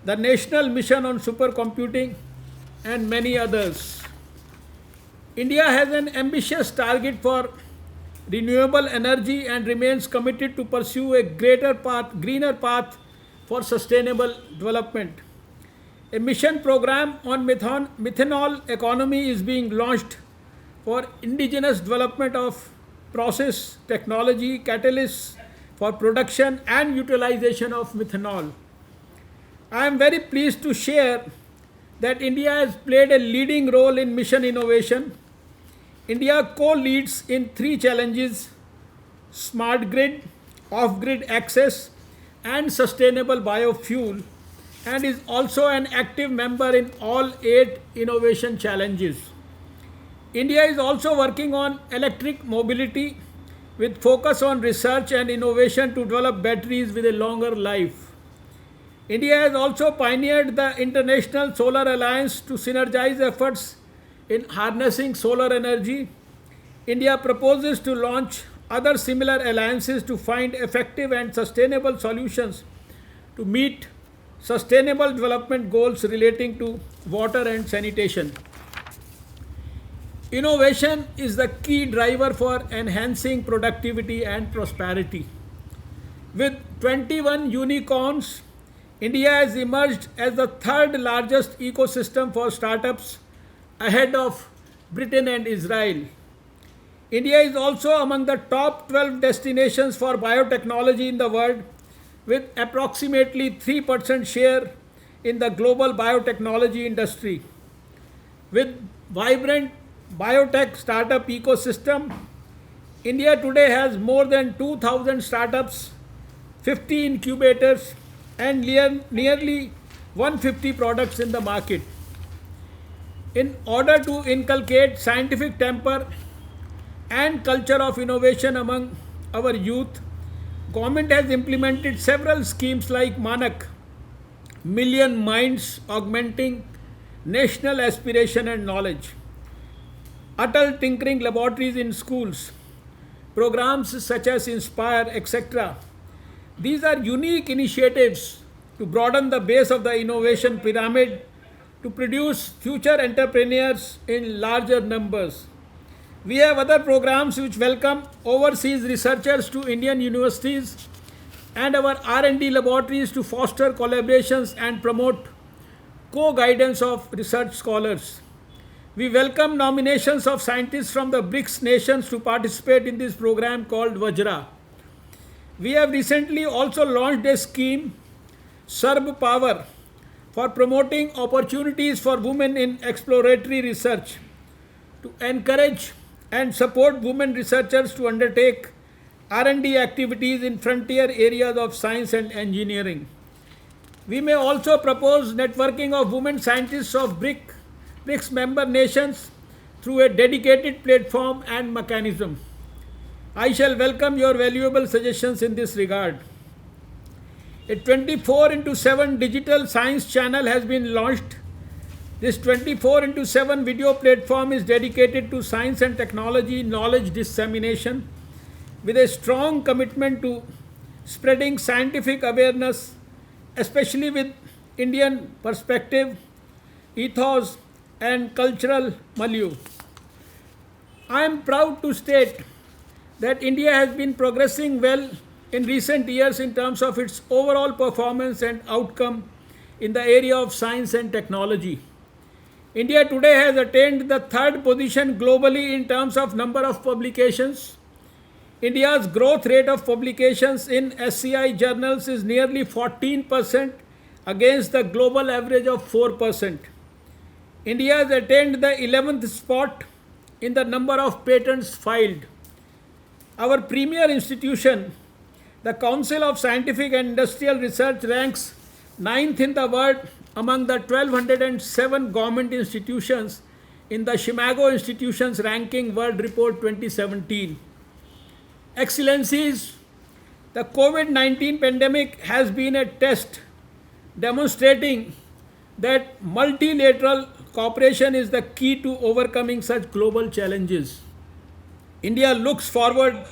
the National Mission on Supercomputing, and many others. India has an ambitious target for renewable energy and remains committed to pursue a greener path for sustainable development. A mission program on methanol economy is being launched for indigenous development of process, technology, catalysts for production and utilization of methanol. I am very pleased to share that India has played a leading role in mission innovation. India co-leads in 3 challenges: smart grid, off-grid access, and sustainable biofuel, and is also an active member in all 8 innovation challenges. India is also working on electric mobility with focus on research and innovation to develop batteries with a longer life. India has also pioneered the International Solar Alliance to synergize efforts in harnessing solar energy. India proposes to launch other similar alliances to find effective and sustainable solutions to meet sustainable development goals relating to water and sanitation. Innovation is the key driver for enhancing productivity and prosperity. With 21 unicorns, India has emerged as the 3rd largest ecosystem for startups, ahead of Britain and Israel. India is also among the top 12 destinations for biotechnology in the world, with approximately 3% share in the global biotechnology industry. With vibrant biotech startup ecosystem, India today has more than 2,000 startups, 50 incubators, and nearly 150 products in the market. In order to inculcate scientific temper, and culture of innovation among our youth, government has implemented several schemes like Manak, Million Minds Augmenting National Aspiration and Knowledge, Atal Tinkering Laboratories in schools, programs such as Inspire, etc. These are unique initiatives to broaden the base of the innovation pyramid to produce future entrepreneurs in larger numbers. We have other programs which welcome overseas researchers to Indian universities and our R&D laboratories to foster collaborations and promote co-guidance of research scholars. We welcome nominations of scientists from the BRICS nations to participate in this program called Vajra. We have recently also launched a scheme, Sarb Power, for promoting opportunities for women in exploratory research, to encourage and support women researchers to undertake R&D activities in frontier areas of science and engineering. We may also propose networking of women scientists of BRICS member nations through a dedicated platform and mechanism. I shall welcome your valuable suggestions in this regard. A 24/7 digital science channel has been launched. This 24/7 video platform is dedicated to science and technology knowledge dissemination with a strong commitment to spreading scientific awareness, especially with Indian perspective, ethos, and cultural milieu. I am proud to state that India has been progressing well in recent years in terms of its overall performance and outcome in the area of science and technology. India today has attained the third position globally in terms of number of publications. India's growth rate of publications in STI journals is nearly 14% against the global average of 4%. India has attained the 11th spot in the number of patents filed. Our premier institution, the Council of Scientific and Industrial Research, ranks 9th in the world among the 1207 government institutions in the Chicago Institutions Ranking World Report 2017. Excellencies, the COVID-19 pandemic has been a test demonstrating that multilateral cooperation is the key to overcoming such global challenges. India looks forward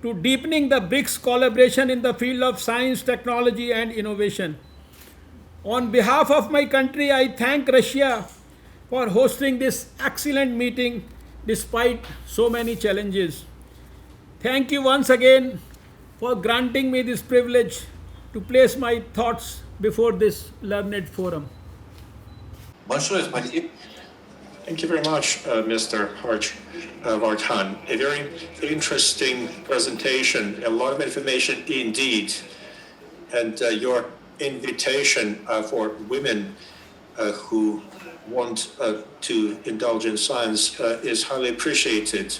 to deepening the BRICS collaboration in the field of science, technology, and innovation. On behalf of my country, I thank Russia for hosting this excellent meeting despite so many challenges. Thank you once again for granting me this privilege to place my thoughts before this learned forum. Большое спасибо. Thank you very much, Mr. Vardhan. A very interesting presentation, a lot of information indeed. And your invitation for women who want to indulge in science is highly appreciated.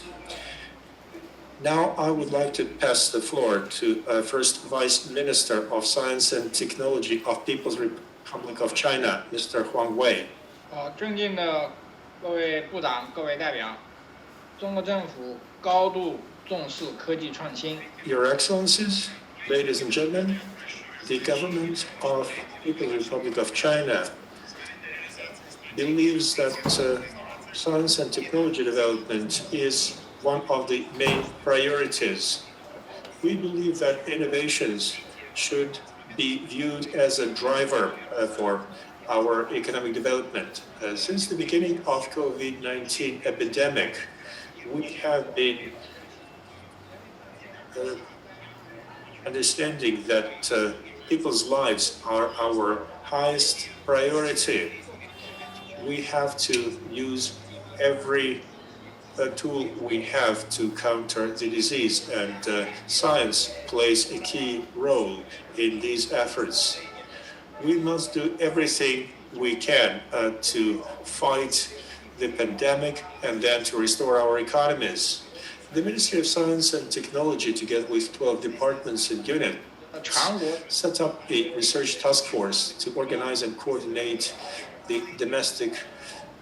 Now I would like to pass the floor to First Vice Minister of Science and Technology of People's Republic of China, Mr. Huang Wei. 尊敬的各位部长、各位代表，中国政府高度重视科技创新。 Your Excellencies, ladies and gentlemen, the government of People's Republic of China believes that science and technology development is one of the main priorities. We believe that innovations should be viewed as a driver for our economic development. Since the beginning of COVID-19 epidemic, we have been understanding that people's lives are our highest priority. We have to use every tool we have to counter the disease, and science plays a key role in these efforts. We must do everything we can to fight the pandemic and then to restore our economies. The Ministry of Science and Technology, together with 12 departments and units, set up a research task force to organize and coordinate the domestic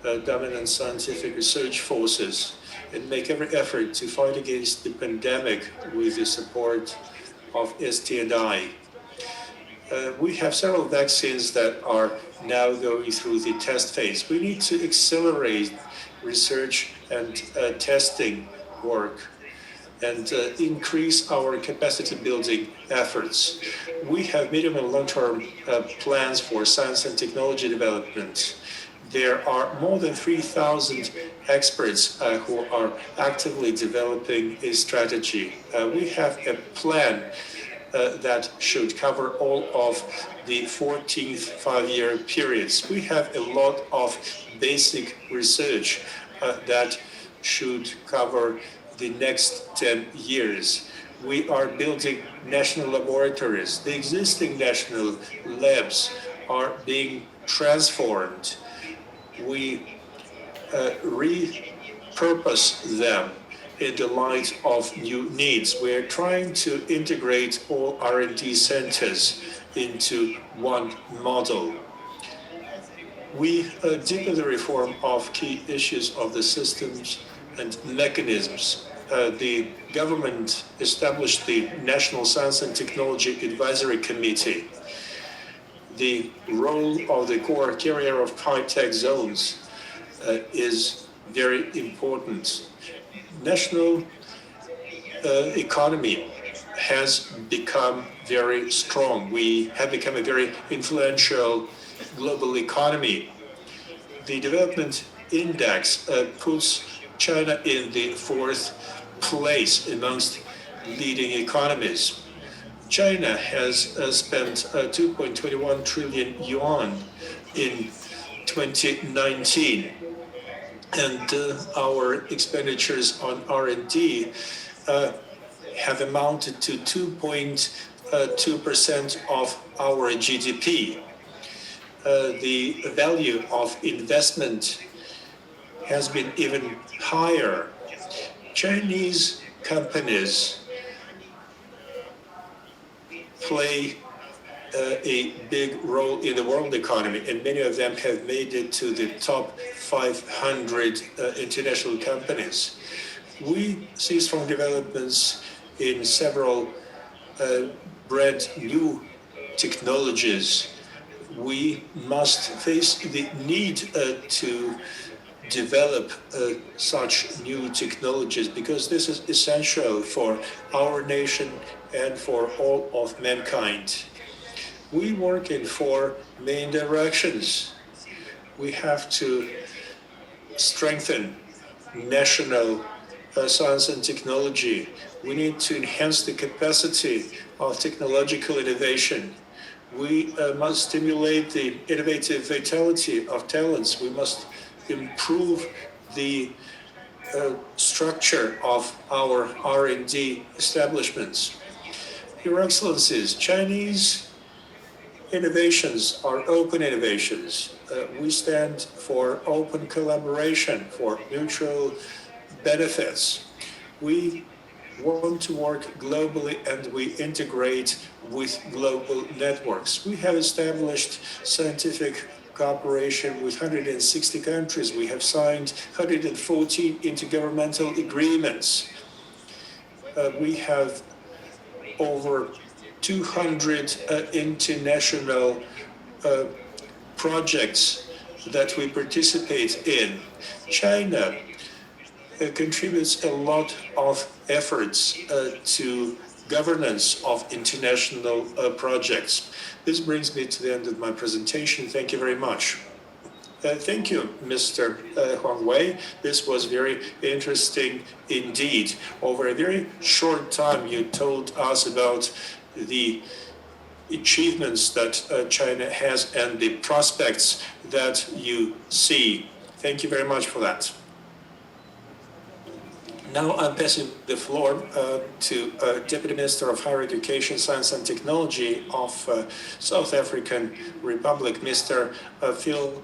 dominant scientific research forces. and make every effort to fight against the pandemic with the support of STI. We have several vaccines that are now going through the test phase. We need to accelerate research and testing work and increase our capacity building efforts. We have medium and long-term plans for science and technology development. There are more than 3,000 experts who are actively developing a strategy. We have a plan that should cover all of the 14th five-year periods. We have a lot of basic research that should cover the next 10 years. We are building national laboratories. The existing national labs are being transformed. We repurpose them in the light of new needs. We're trying to integrate all R&D centers into one model. We deepen the reform of key issues of the systems and mechanisms. The government established the National Science and Technology Advisory Committee. The role of the core carrier of high-tech zones is very important. National economy has become very strong. We have become a very influential global economy. The development index puts China in the fourth place amongst leading economies. China has spent 2.21 trillion yuan in 2019, and our expenditures on R&D have amounted to 2.2% of our GDP. The value of investment has been even higher. Chinese companies play a big role in the world economy, and many of them have made it to the top 500 international companies. We see strong developments in several brand new technologies. We must face the need to develop such new technologies because this is essential for our nation and for all of mankind. We work in four main directions. We have to strengthen national science and technology. We need to enhance the capacity of technological innovation. We must stimulate the innovative vitality of talents. We must improve the structure of our R&D establishments. Your Excellencies, Chinese innovations are open innovations. We stand for open collaboration, for mutual benefits. We want to work globally and we integrate with global networks. We have established scientific cooperation with 160 countries. We have signed 114 intergovernmental agreements. We have over 200 international projects that we participate in. China contributes a lot of efforts to governance of international projects. This brings me to the end of my presentation. Thank you very much. Thank you, Mr. Huang Wei. This was very interesting indeed. Over a very short time, you told us about the achievements that China has and the prospects that you see. Thank you very much for that. Now I'm passing the floor to Deputy Minister of Higher Education, Science and Technology of South African Republic, Mr. Phil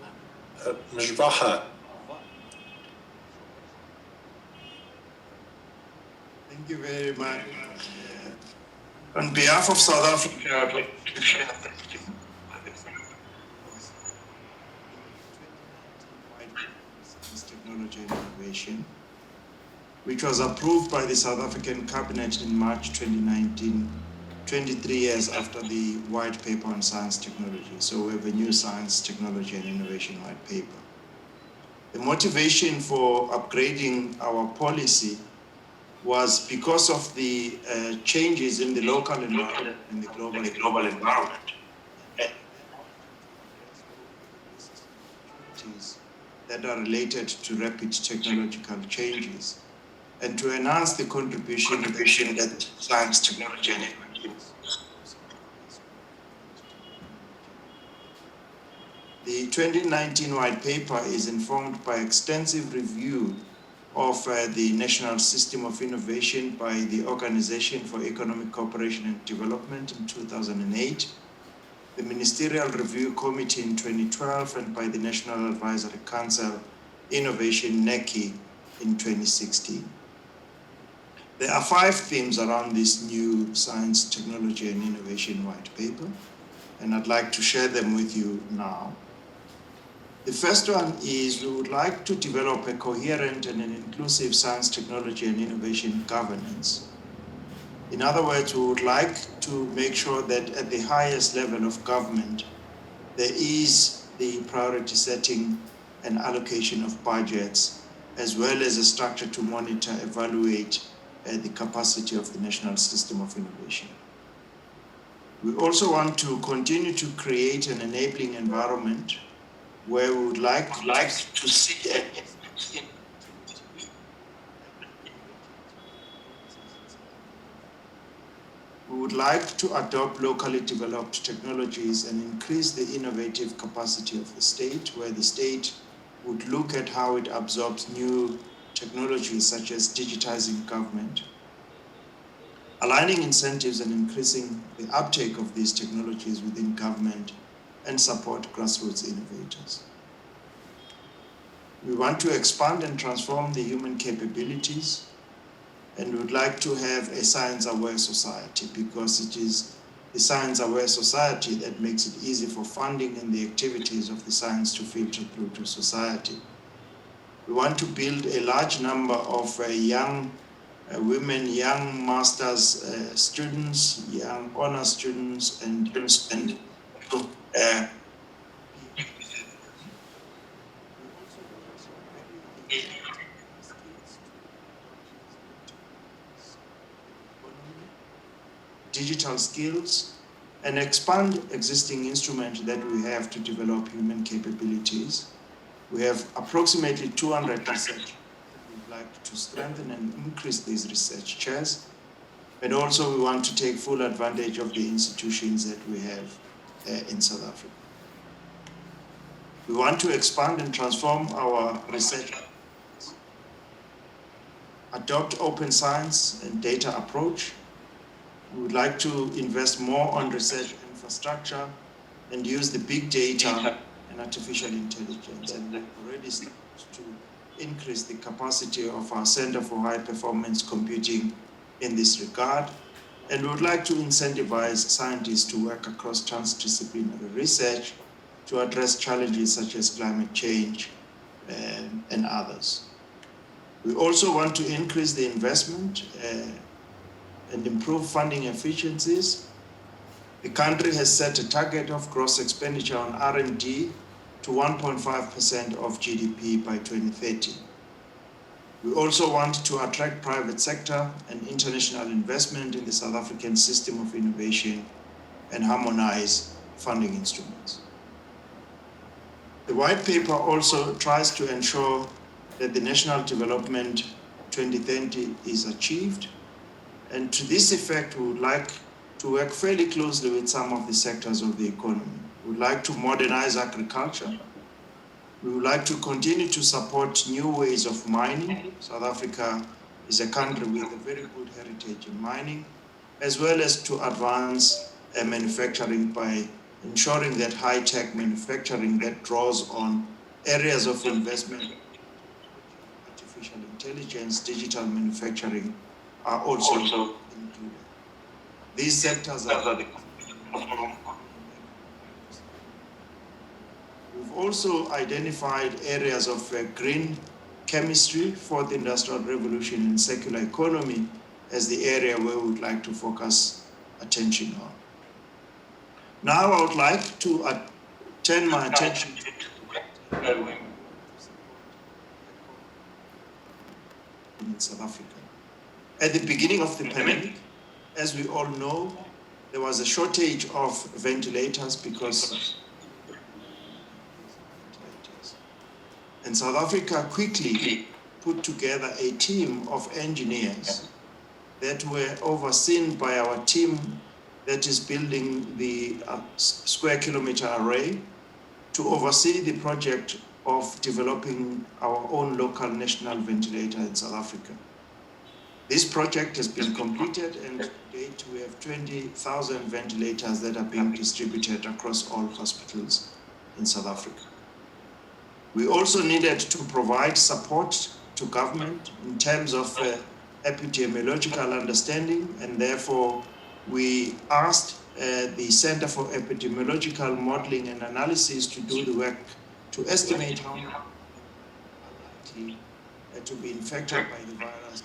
Mzwaha. Thank you very much. On behalf of South Africa, I'd like to share science, technology and innovation. which was approved by the South African Cabinet in March 2019, 23 years after the White Paper on Science Technology. So we have a new Science, Technology and Innovation White Paper. The motivation for upgrading our policy was because of the changes in the local environment and the global environment. That are related to rapid technological changes, and to enhance the contribution that science, technology, and innovation. The 2019 White Paper is informed by extensive review of the National System of Innovation by the Organization for Economic Cooperation and Development in 2008, the Ministerial Review Committee in 2012, and by the National Advisory Council Innovation NECI in 2016. There are 5 themes around this new Science, Technology and Innovation White Paper, and I'd like to share them with you now. The first one is we would like to develop a coherent and an inclusive science, technology and innovation governance. In other words, we would like to make sure that at the highest level of government, there is the priority setting and allocation of budgets, as well as a structure to monitor, evaluate the capacity of the national system of innovation. We also want to continue to create an enabling environment where we would like to see we would like to adopt locally developed technologies and increase the innovative capacity of the state, where the state would look at how it absorbs new technologies such as digitizing government, aligning incentives and increasing the uptake of these technologies within government, and support grassroots innovators. We want to expand and transform the human capabilities, and would like to have a science-aware society, because it is the science-aware society that makes it easy for funding and the activities of the science to filter through to society. We want to build a large number of young women, young master's students, young honor students, and digital skills, and expand existing instruments that we have to develop human capabilities. We have approximately 200 research. We'd like to strengthen and increase these research chairs. And also we want to take full advantage of the institutions that we have in South Africa. We want to expand and transform our research, adopt open science and data approach. We would like to invest more on research infrastructure and use the big data and artificial intelligence. And we've already started to increase the capacity of our Center for High Performance Computing in this regard. And we would like to incentivize scientists to work across transdisciplinary research to address challenges such as climate change and others. We also want to increase the investment and improve funding efficiencies. The country has set a target of gross expenditure on R&D to 1.5% of GDP by 2030. We also want to attract private sector and international investment in the South African system of innovation and harmonize funding instruments. The white paper also tries to ensure that the National Development 2030 is achieved. And to this effect, we would like to work fairly closely with some of the sectors of the economy. We would like to modernize agriculture. We would like to continue to support new ways of mining. South Africa is a country with a very good heritage in mining, as well as to advance manufacturing by ensuring that high-tech manufacturing that draws on areas of investment, artificial intelligence, digital manufacturing, are also included. These sectors are We've also identified areas of green chemistry, fourth industrial revolution, and circular economy as the area where we would like to focus attention on. Now I would like to turn my attention in South Africa. At the beginning of the pandemic, as we all know, there was a shortage of ventilators and South Africa quickly put together a team of engineers that were overseen by our team that is building the square kilometer array to oversee the project of developing our own local national ventilator in South Africa. This project has been completed, and to date we have 20,000 ventilators that are being distributed across all hospitals in South Africa. We also needed to provide support to government in terms of epidemiological understanding, and therefore we asked the Center for Epidemiological Modeling and Analysis to do the work to estimate how many are likely to be infected by the virus.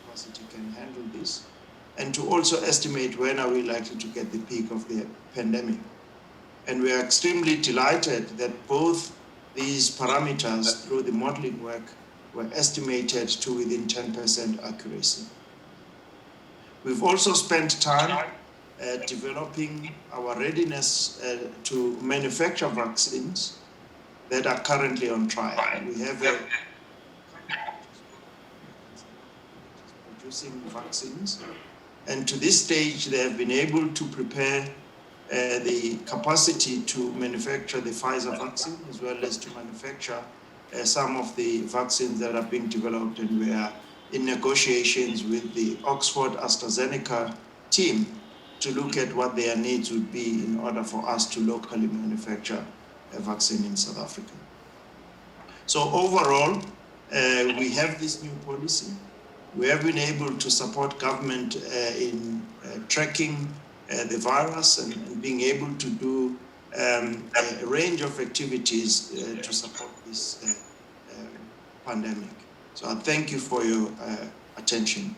Capacity can handle this, and to also estimate when are we likely to get the peak of the pandemic. And we are extremely delighted that both these parameters through the modeling work were estimated to within 10% accuracy. We've also spent time developing our readiness to manufacture vaccines that are currently on trial. We have producing vaccines, and to this stage they have been able to prepare the capacity to manufacture the Pfizer vaccine as well as to manufacture some of the vaccines that are being developed, and we are in negotiations with the Oxford AstraZeneca team to look at what their needs would be in order for us to locally manufacture a vaccine in South Africa. So overall, we have this new policy. We have been able to support government in tracking the virus and being able to do a range of activities to support this pandemic. So I thank you for your attention.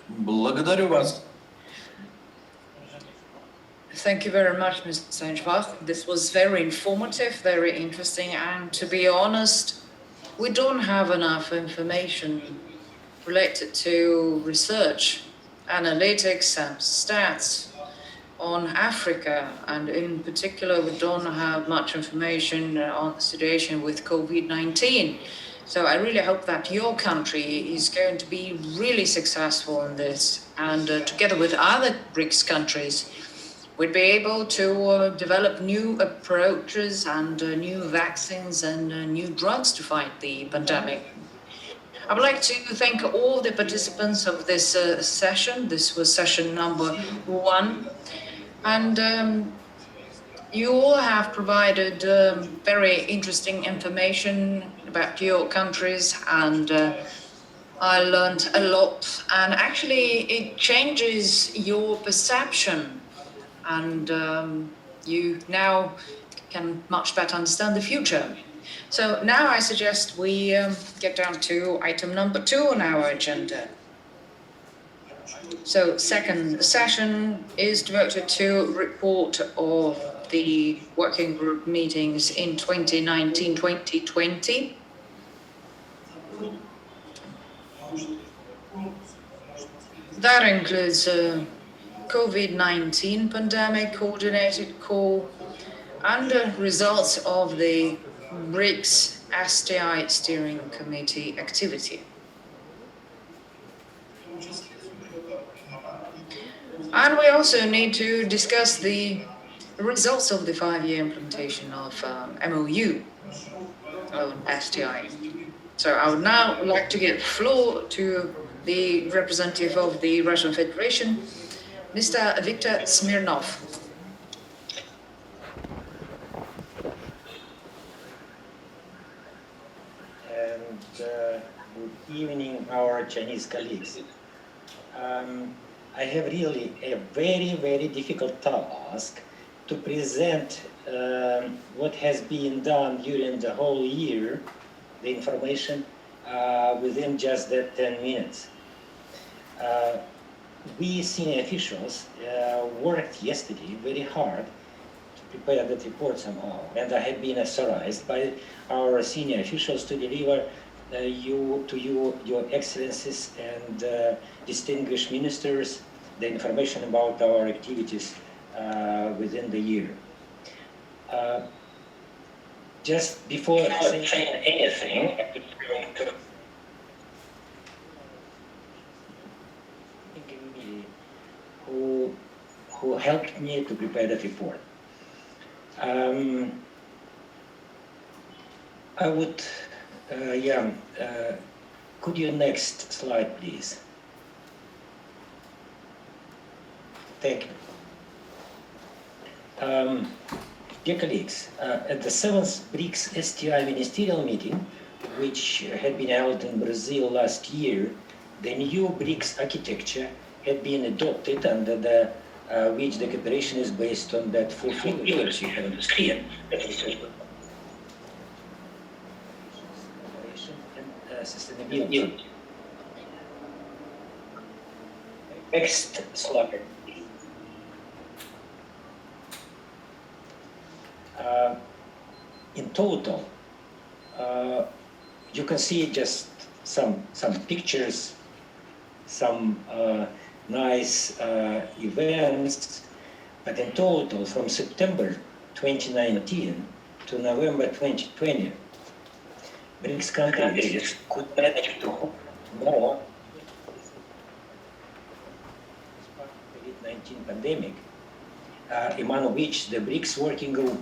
Благодарю вас. Thank you very much, Mr. Sanjbach. This was very informative, very interesting, and to be honest, we don't have enough information related to research, analytics, and stats on Africa, and in particular, we don't have much information on the situation with COVID-19. So I really hope that your country is going to be really successful in this, and together with other BRICS countries, we'd be able to develop new approaches and new vaccines and new drugs to fight the pandemic. I would like to thank all the participants of this session. This was session number 1. And you all have provided very interesting information about your countries, and I learned a lot. And actually, it changes your perception, and you now can much better understand the future. So now I suggest we get down to item number 2 on our agenda. So second session is devoted to report of the working group meetings in 2019-2020. That includes COVID-19 pandemic coordinated call and results of the BRICS STI steering committee activity. And we also need to discuss the results of the 5-year implementation of MOU on STI. So I would now like to give the floor to the representative of the Russian Federation, Mr. Viktor Smirnov. And good evening, our Chinese colleagues. I have really a very, very difficult task to present what has been done during the whole year, the information, within just that 10 minutes. We senior officials worked yesterday very hard to prepare that report somehow, and I have been authorized by our senior officials to deliver your excellencies and distinguished ministers the information about our activities within the year. Just before saying anything, who helped me to prepare that report. I would, could you next slide, please? Thank you. Dear colleagues, at the 7th BRICS STI Ministerial meeting, which had been held in Brazil last year, the new BRICS architecture had been adopted under the which the cooperation is based on that 4 pillars you have on the screen. Sustainability. Next slide. In total, you can see just some pictures, some nice events, but in total, from September 2019 to November 2020, BRICS countries could manage to hold more COVID-19 pandemic, among which the BRICS working group,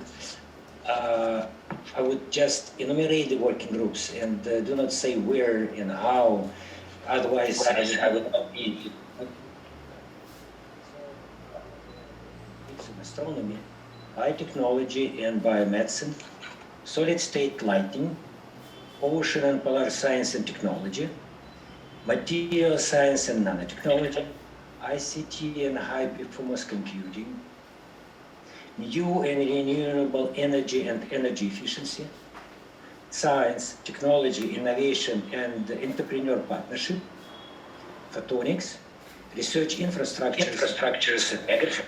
I would just enumerate the working groups and do not say where and how, otherwise I would not be. Astronomy, biotechnology and biomedicine, solid-state lighting, ocean and polar science and technology, material science and nanotechnology, ICT and high-performance computing, new and renewable energy and energy efficiency, science, technology, innovation and entrepreneur partnership, photonics, research infrastructures and megatrends,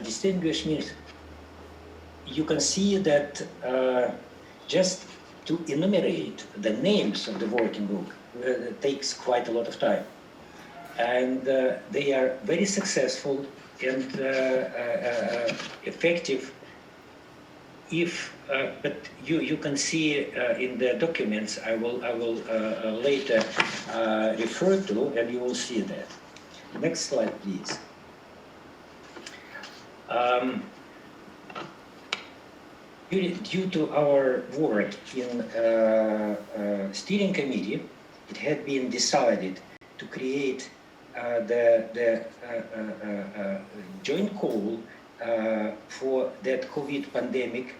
distinguished ministers, you can see that just to enumerate the names of the working group takes quite a lot of time. And they are very successful and effective. But you can see in the documents I will later refer to, and you will see that. Next slide, please. Due to our work in steering committee, it had been decided to create the joint call for that COVID pandemic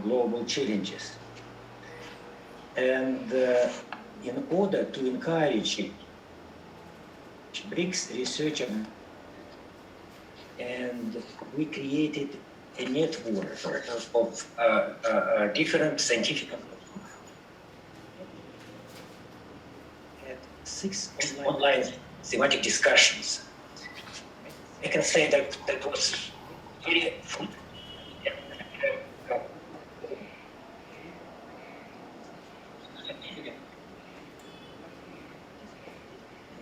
global challenges. And in order to encourage BRICS research, and we created a network of different scientific had 6 online thematic discussions. I can say that was very fruitful.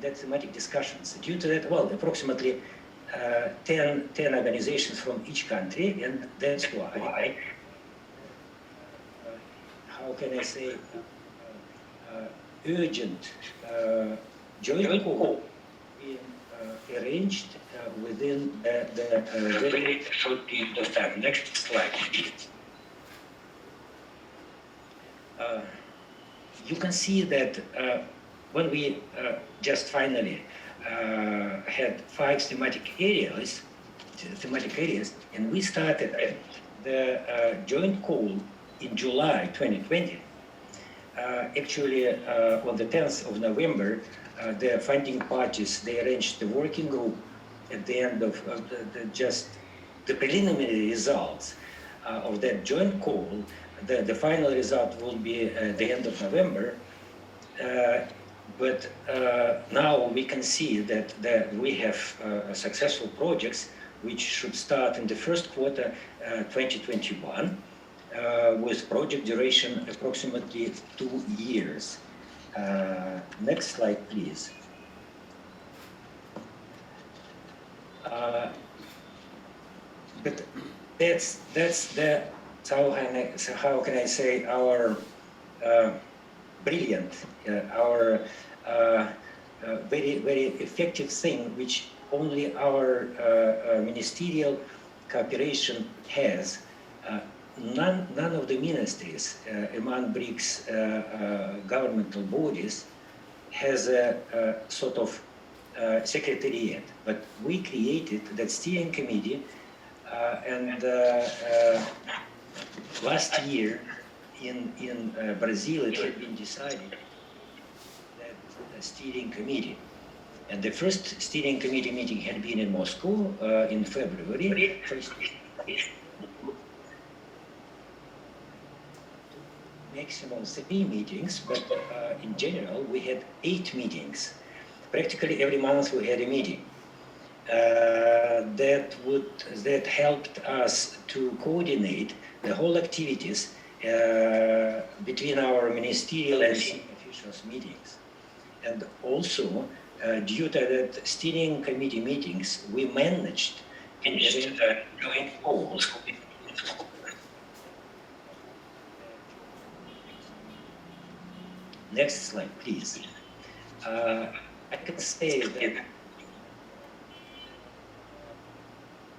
That thematic discussions. Due to that, well, approximately 10 organizations from each country, and that's why, how can I say, urgent joint call being arranged within the very short period of time. Next slide, please. You can see that when we just finally had 5 thematic areas, and we started the joint call in July 2020, actually on the 10th of November, the funding parties, they arranged the working group at the end of just the preliminary results of that joint call. The final result will be at the end of November. But now we can see that we have successful projects which should start in the first quarter 2021 with project duration approximately 2 years. Next slide, please. But that's the how can I say our brilliant, our very effective thing, which only our ministerial cooperation has. None of the ministries among BRICS governmental bodies has a sort of secretariat, but we created that steering committee, and last year in Brazil it had been decided that a steering committee, and the first steering committee meeting had been in Moscow in February. Maximum 3 meetings, but in general we had 8 meetings. Practically every month we had a meeting. That helped us to coordinate the whole activities between our ministerial and officials meetings. And also, due to that steering committee meetings, we managed to joint calls. Next slide, please. I can say that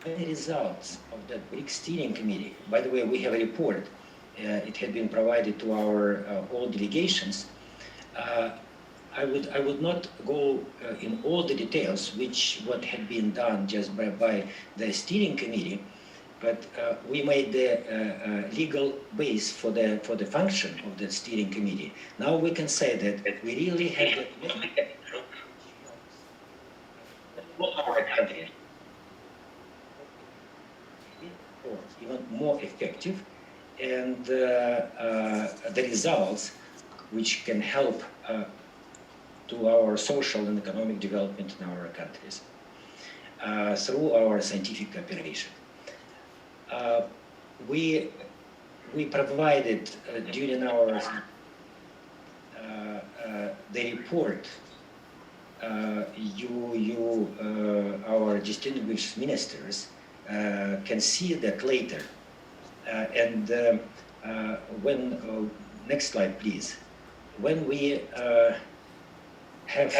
many results of the BRICS steering committee. By the way, we have a report. It had been provided to our all delegations. I would not go in all the details, what had been done just by the steering committee, but we made the legal base for the function of the steering committee. Now we can say that we really have even more effective, and the results which can help to our social and economic development in our countries through our scientific cooperation. We provided during our the report. Our distinguished ministers can see that later. And when next slide, please. When we have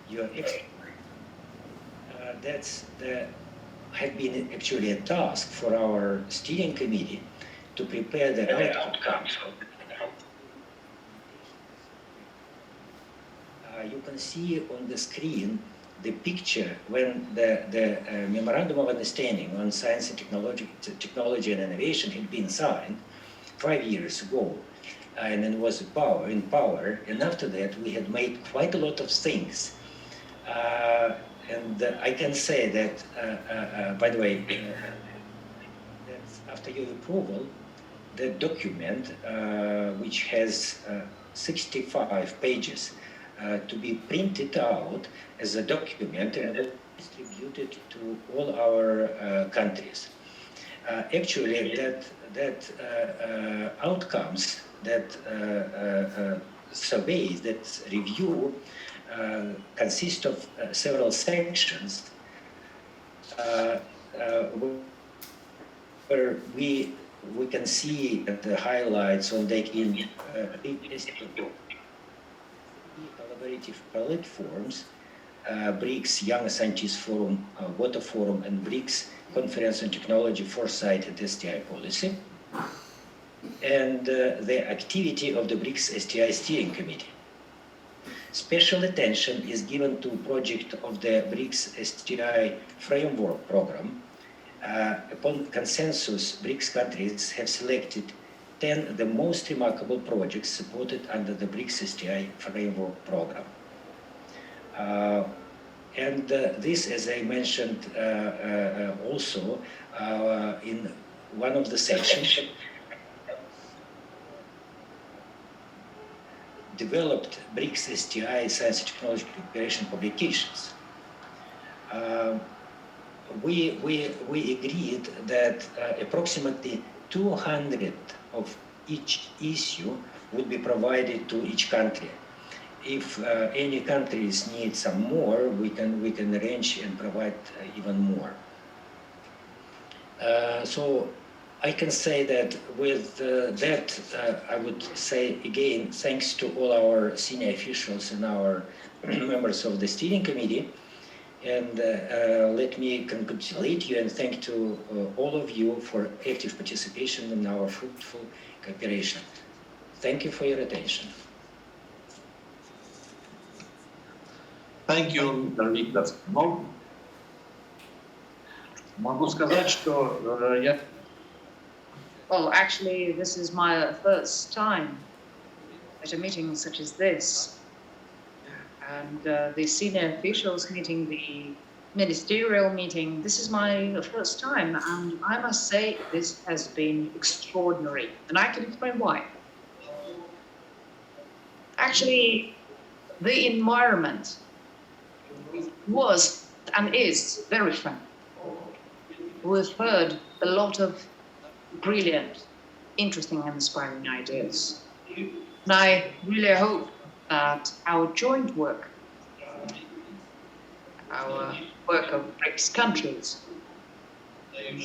your had been actually a task for our steering committee to prepare the outcomes. You can see on the screen the picture when the Memorandum of Understanding on Science and Technology and Innovation had been signed 5 years ago, and it was in power. And after that, we had made quite a lot of things. And I can say that, by the way, that after your approval, the document, which has 65 pages, to be printed out as a document and distributed to all our countries. Actually, that outcomes, that surveys, that review consist of several sections where we can see the highlights on the collaborative platforms, BRICS Young Scientists Forum, Water Forum, and BRICS Conference on Technology, Foresight and STI Policy, and the activity of the BRICS STI Steering Committee. Special attention is given to project of the BRICS STI framework program. Upon consensus, BRICS countries have selected 10 the most remarkable projects supported under the BRICS STI framework program. And this, as I mentioned also in one of the sections, developed BRICS STI science and technology cooperation publications. We agreed that approximately 200 of each issue would be provided to each country. If any countries need some more, we can arrange and provide even more. So I can say that with that, I would say again, thanks to all our senior officials and our members of the steering committee. And let me congratulate you and thank to all of you for active participation in our fruitful cooperation. Thank you for your attention. Thank you, Виктор. Могу сказать, что я... Well, actually, this is my first time at a meeting such as this. And the senior officials meeting, the ministerial meeting, this is my first time. And I must say, this has been extraordinary. And I can explain why. Actually, the environment was and is very friendly. We've heard a lot of brilliant, interesting and inspiring ideas. And I really hope that our joint work, our work of BRICS countries,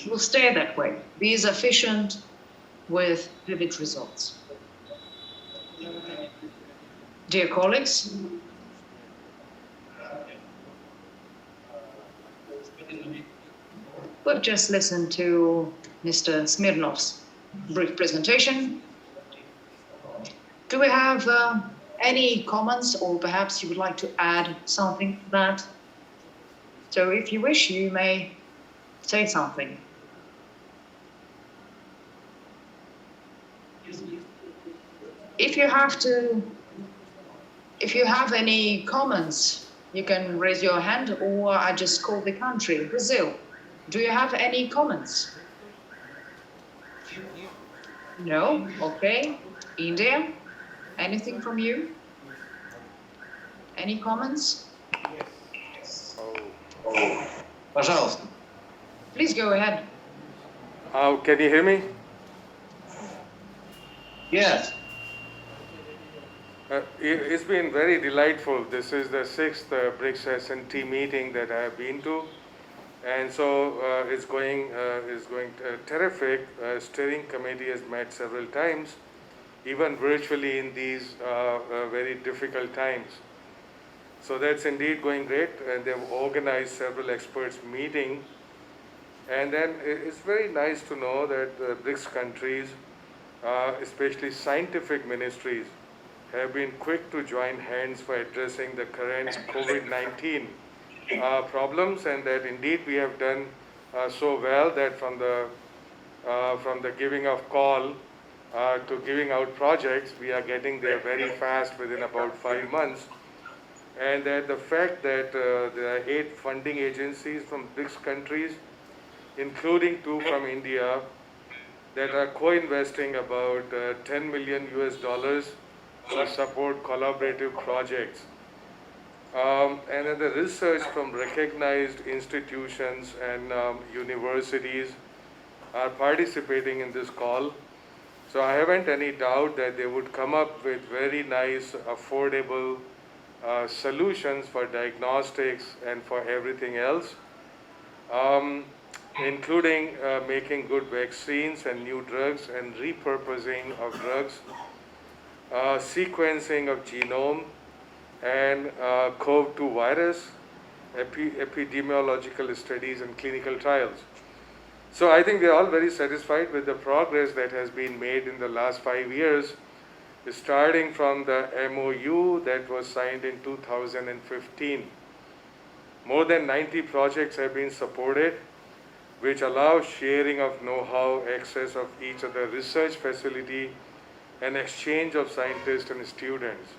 will stay that way, be as efficient with vivid results. Dear colleagues, we've just listened to Mr. Smirnov's brief presentation. Do we have any comments, or perhaps you would like to add something to that? So if you wish, you may say something. If you have any comments, you can raise your hand, or I just call the country, Brazil. Do you have any comments? No? Okay. India? Anything from you? Any comments? Пожалуйста. Please go ahead. Can you hear me? Yes. It's been very delightful. This is the 6th BRICS S&T meeting that I have been to. And so it's going terrific. Steering committee has met several times, even virtually in these very difficult times. So that's indeed going great. And they've organized several experts meeting. And then it's very nice to know that the BRICS countries, especially scientific ministries, have been quick to join hands for addressing the current COVID-19 problems, and that indeed we have done so well that from the giving of call to giving out projects, we are getting there very fast within about 5 months. And that the fact that there are 8 funding agencies from BRICS countries, including 2 from India, that are co-investing about $10 million to support collaborative projects. And then the research from recognized institutions and universities are participating in this call. So I haven't any doubt that they would come up with very nice, affordable solutions for diagnostics and for everything else, including making good vaccines and new drugs and repurposing of drugs, sequencing of genome, and CoV-2 virus, epidemiological studies and clinical trials. So I think we are all very satisfied with the progress that has been made in the last 5 years. starting from the MOU that was signed in 2015. More than 90 projects have been supported, which allow sharing of know-how, access of each other research facility, and exchange of scientists and students.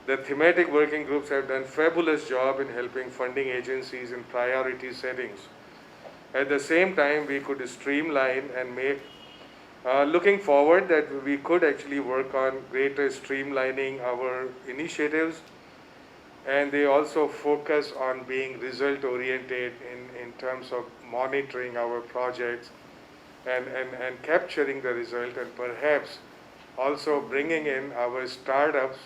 The thematic working groups have done fabulous job in helping funding agencies in priority settings. At the same time, we could streamline and make, looking forward that we could actually work on greater streamlining our initiatives, and they also focus on being result oriented in terms of monitoring our projects and capturing the result, and perhaps also bringing in our startups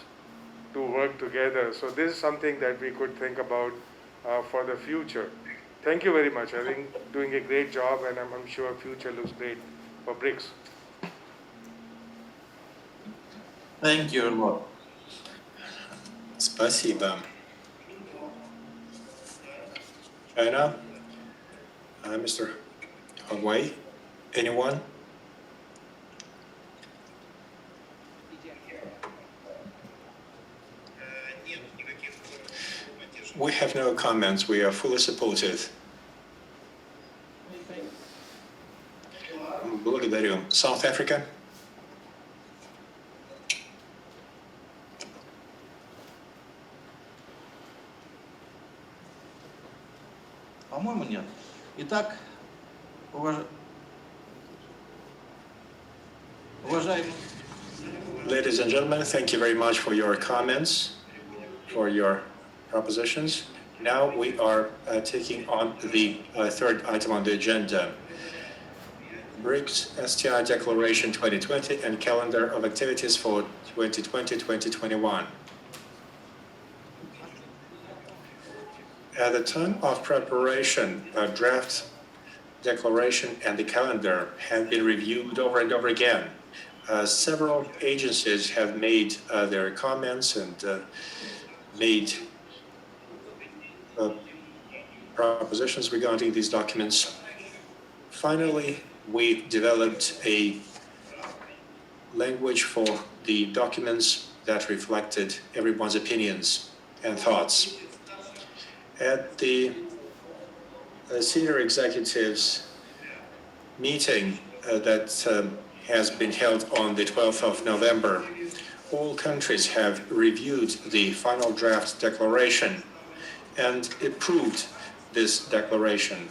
to work together. So this is something that we could think about for the future. Thank you very much. I think doing a great job, and I'm sure future looks great for BRICS. Thank you a lot. Спасибо. China, Mr. Hawaii, anyone? We have no comments. We are fully supportive. Благодарю. South Africa? По-моему, нет. Итак, уважаемые... Ladies and gentlemen, thank you very much for your comments, for your propositions. Now we are taking on the third item on the agenda. BRICS STI Declaration 2020 and Calendar of Activities for 2020-2021. At the time of preparation, a draft declaration and the calendar have been reviewed over and over again. Several agencies have made their comments and made propositions regarding these documents. Finally, we developed a language for the documents that reflected everyone's opinions and thoughts. At the senior executives meeting that has been held on the 12th of November, all countries have reviewed the final draft declaration and approved this declaration.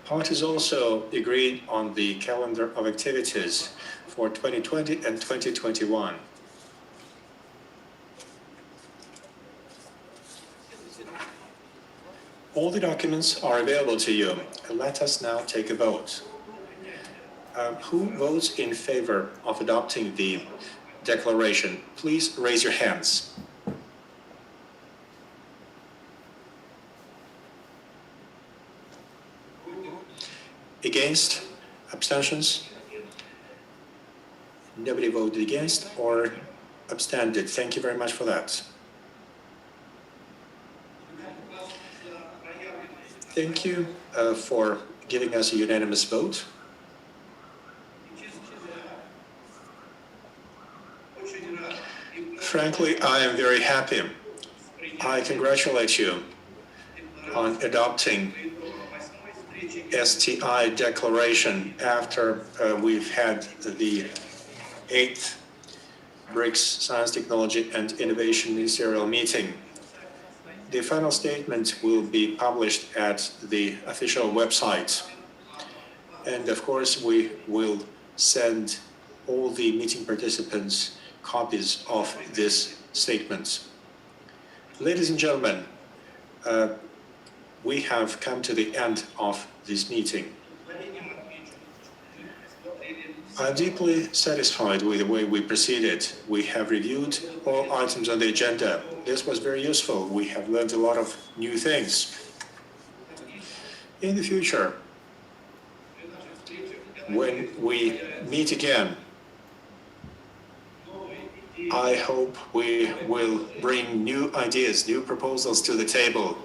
Parties also agreed on the calendar of activities for 2020 and 2021. All the documents are available to you. Let us now take a vote. Who votes in favor of adopting the declaration? Please raise your hands. Against? Abstentions? Nobody voted against or abstained. Thank you very much for that. Thank you for giving us a unanimous vote. Frankly, I am very happy. I congratulate you on adopting STI declaration after we've had the 8th BRICS Science, Technology and Innovation Ministerial meeting. The final statement will be published at the official website. And of course, we will send all the meeting participants copies of this statement. Ladies and gentlemen, we have come to the end of this meeting. I'm deeply satisfied with the way we proceeded. We have reviewed all items on the agenda. This was very useful. We have learned a lot of new things. In the future, when we meet again, I hope we will bring new ideas, new proposals to the table,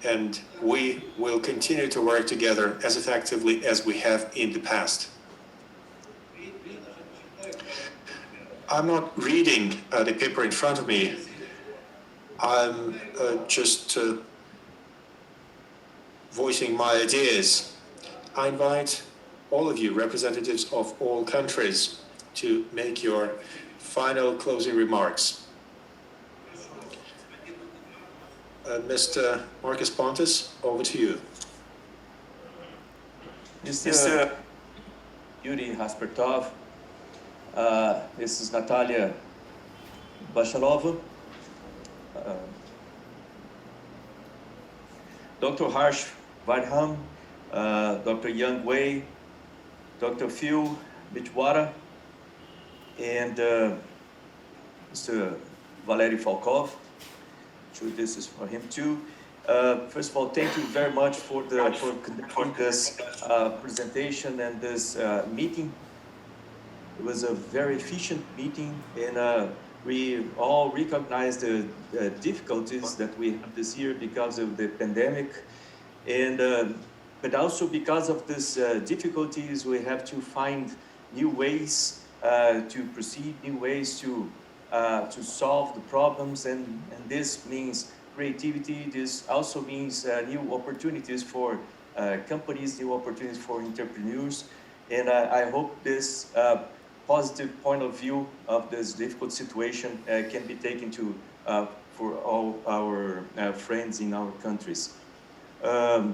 and we will continue to work together as effectively as we have in the past. I'm not reading the paper in front of me. I'm just voicing my ideas. I invite all of you, representatives of all countries, to make your final closing remarks. Mr. Marcus Pontas, over to you. Mr. Yuri Haspertov, this is Natalia Bashalova, Dr. Harsh Vardhan, Dr. Yang Wei, Dr. Phil Bijwara, and Mr. Valery Falkov. Sure, this is for him too. First of all, thank you very much for conducting this presentation and this meeting. It was a very efficient meeting, and we all recognize the difficulties that we have this year because of the pandemic, and but also because of these difficulties, we have to find new ways to proceed, new ways to solve the problems, and this means creativity. This also means new opportunities for companies, new opportunities for entrepreneurs, and I hope this positive point of view of this difficult situation can be taken to for all our friends in our countries. I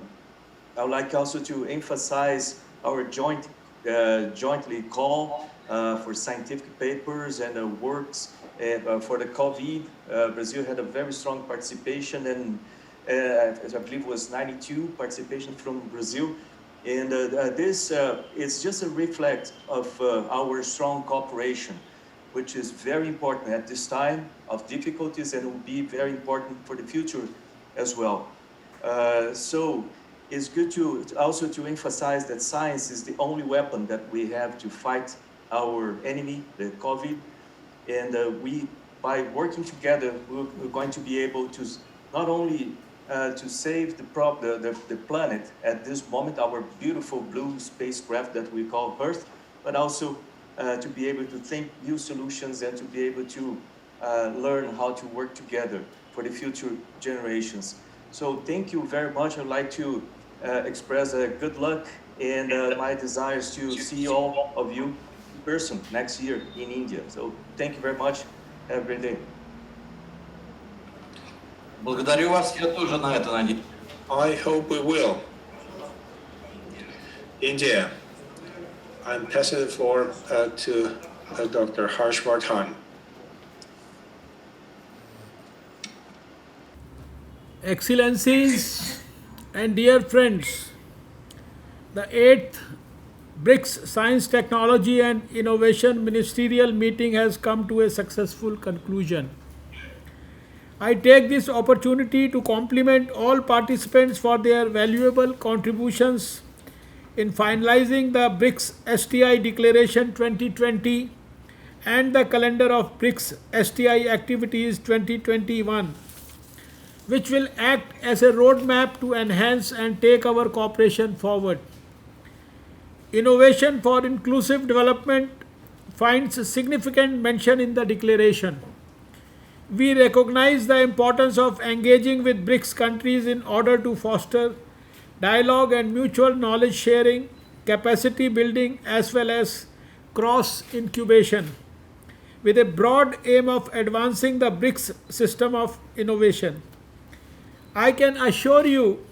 would like also to emphasize our jointly call for scientific papers and works for the COVID. Brazil had a very strong participation, and I believe it was 92 participation from Brazil. And this is just a reflect of our strong cooperation, which is very important at this time of difficulties and will be very important for the future as well. So it's good to also to emphasize that science is the only weapon that we have to fight our enemy, the COVID. And we, by working together, we're going to be able to not only to save the planet at this moment, our beautiful blue spacecraft that we call Earth, but also to be able to think new solutions and to be able to learn how to work together for the future generations. So thank you very much. I'd like to express good luck and my desires to see all of you in person next year in India. So thank you very much. Have a great day. Благодарю вас, я тоже на это надеюсь. I hope we will. India. I'm passing the floor to Dr. Harsh Vardhan. Excellencies and dear friends, the 8th BRICS Science, Technology and Innovation Ministerial meeting has come to a successful conclusion. I take this opportunity to compliment all participants for their valuable contributions in finalizing the BRICS STI Declaration 2020 and the calendar of BRICS STI activities 2021, which will act as a roadmap to enhance and take our cooperation forward. Innovation for inclusive development finds significant mention in the declaration. We recognize the importance of engaging with BRICS countries in order to foster dialogue and mutual knowledge sharing, capacity building, as well as cross incubation, with a broad aim of advancing the BRICS system of innovation. I can assure you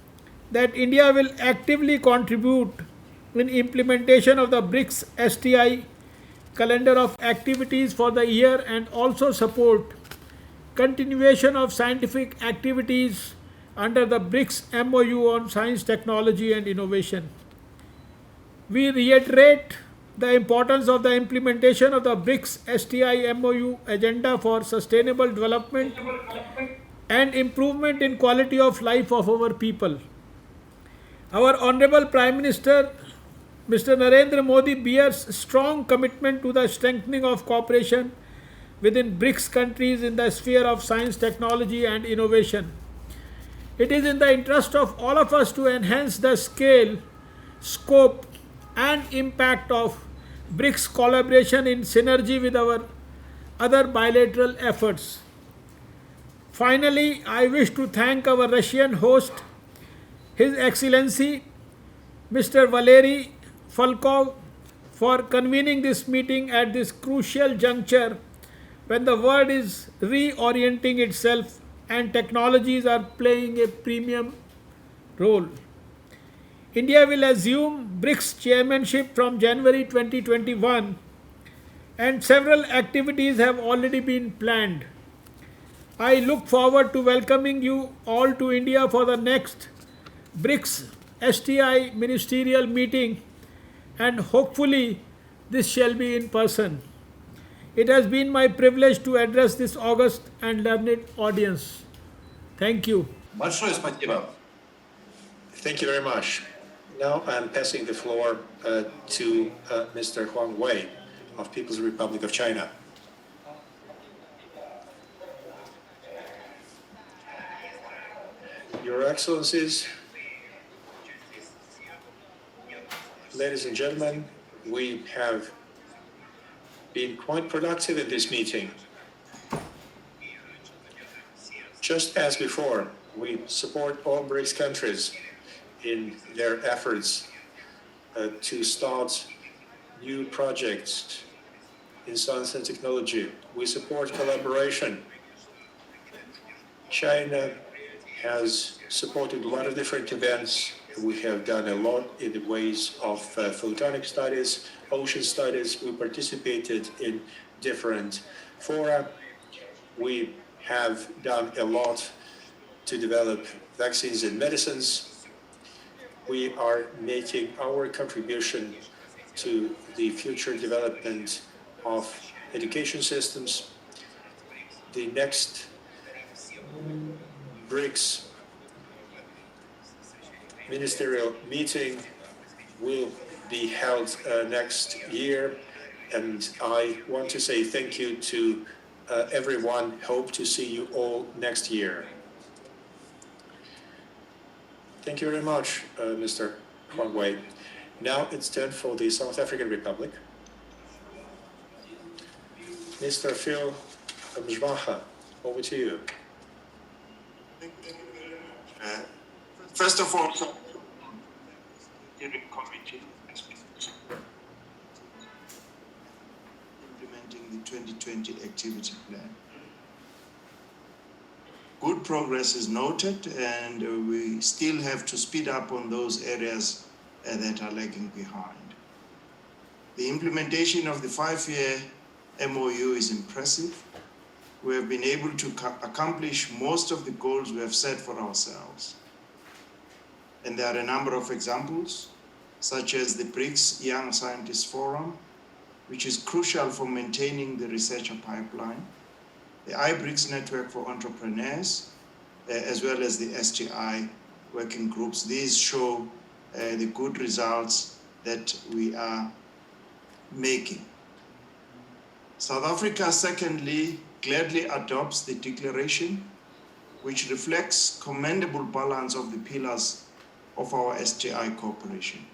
that India will actively contribute in implementation of the BRICS STI calendar of activities for the year and also support continuation of scientific activities under the BRICS MOU on science, technology and innovation. We reiterate the importance of the implementation of the BRICS STI MOU agenda for sustainable development and improvement in quality of life of our people. Our Honorable Prime Minister, Mr. Narendra Modi, bears strong commitment to the strengthening of cooperation within BRICS countries in the sphere of science, technology and innovation. It is in the interest of all of us to enhance the scale, scope and impact of BRICS collaboration in synergy with our other bilateral efforts. Finally, I wish to thank our Russian host, His Excellency Mr. Valery Volkov, for convening this meeting at this crucial juncture when the world is reorienting itself and technologies are playing a premium role. India will assume BRICS chairmanship from January 2021, and several activities have already been planned. I look forward to welcoming you all to India for the next BRICS STI ministerial meeting, and hopefully this shall be in person. It has been my privilege to address this august and learned audience. Thank you. Большое спасибо. Thank you very much. Now I'm passing the floor to Mr. Huang Wei of People's Republic of China. Your Excellencies, ladies and gentlemen, we have been quite productive in this meeting. Just as before, we support all BRICS countries in their efforts to start new projects in science and technology. We support collaboration. China has supported a lot of different events. We have done a lot in the ways of photonic studies, ocean studies. We participated in different fora. We have done a lot to develop vaccines and medicines. We are making our contribution to the future development of education systems. The next BRICS Ministerial meeting will be held next year, and I want to say thank you to everyone. Hope to see you all next year. Thank you very much, Mr. Huang Wei. Now it's time for the South African Republic. Mr. Phil Mzwaha, over to you. First of all, steering committee implementing the 2020 activity plan. Good progress is noted, and we still have to speed up on those areas that are lagging behind. The implementation of the 5-year MOU is impressive. We have been able to accomplish most of the goals we have set for ourselves. And there are a number of examples, such as the BRICS Young Scientists Forum, which is crucial for maintaining the researcher pipeline, the iBRICS Network for Entrepreneurs, as well as the STI working groups. These show the good results that we are making. South Africa, secondly, gladly adopts the declaration, which reflects commendable balance of the pillars of our STI cooperation.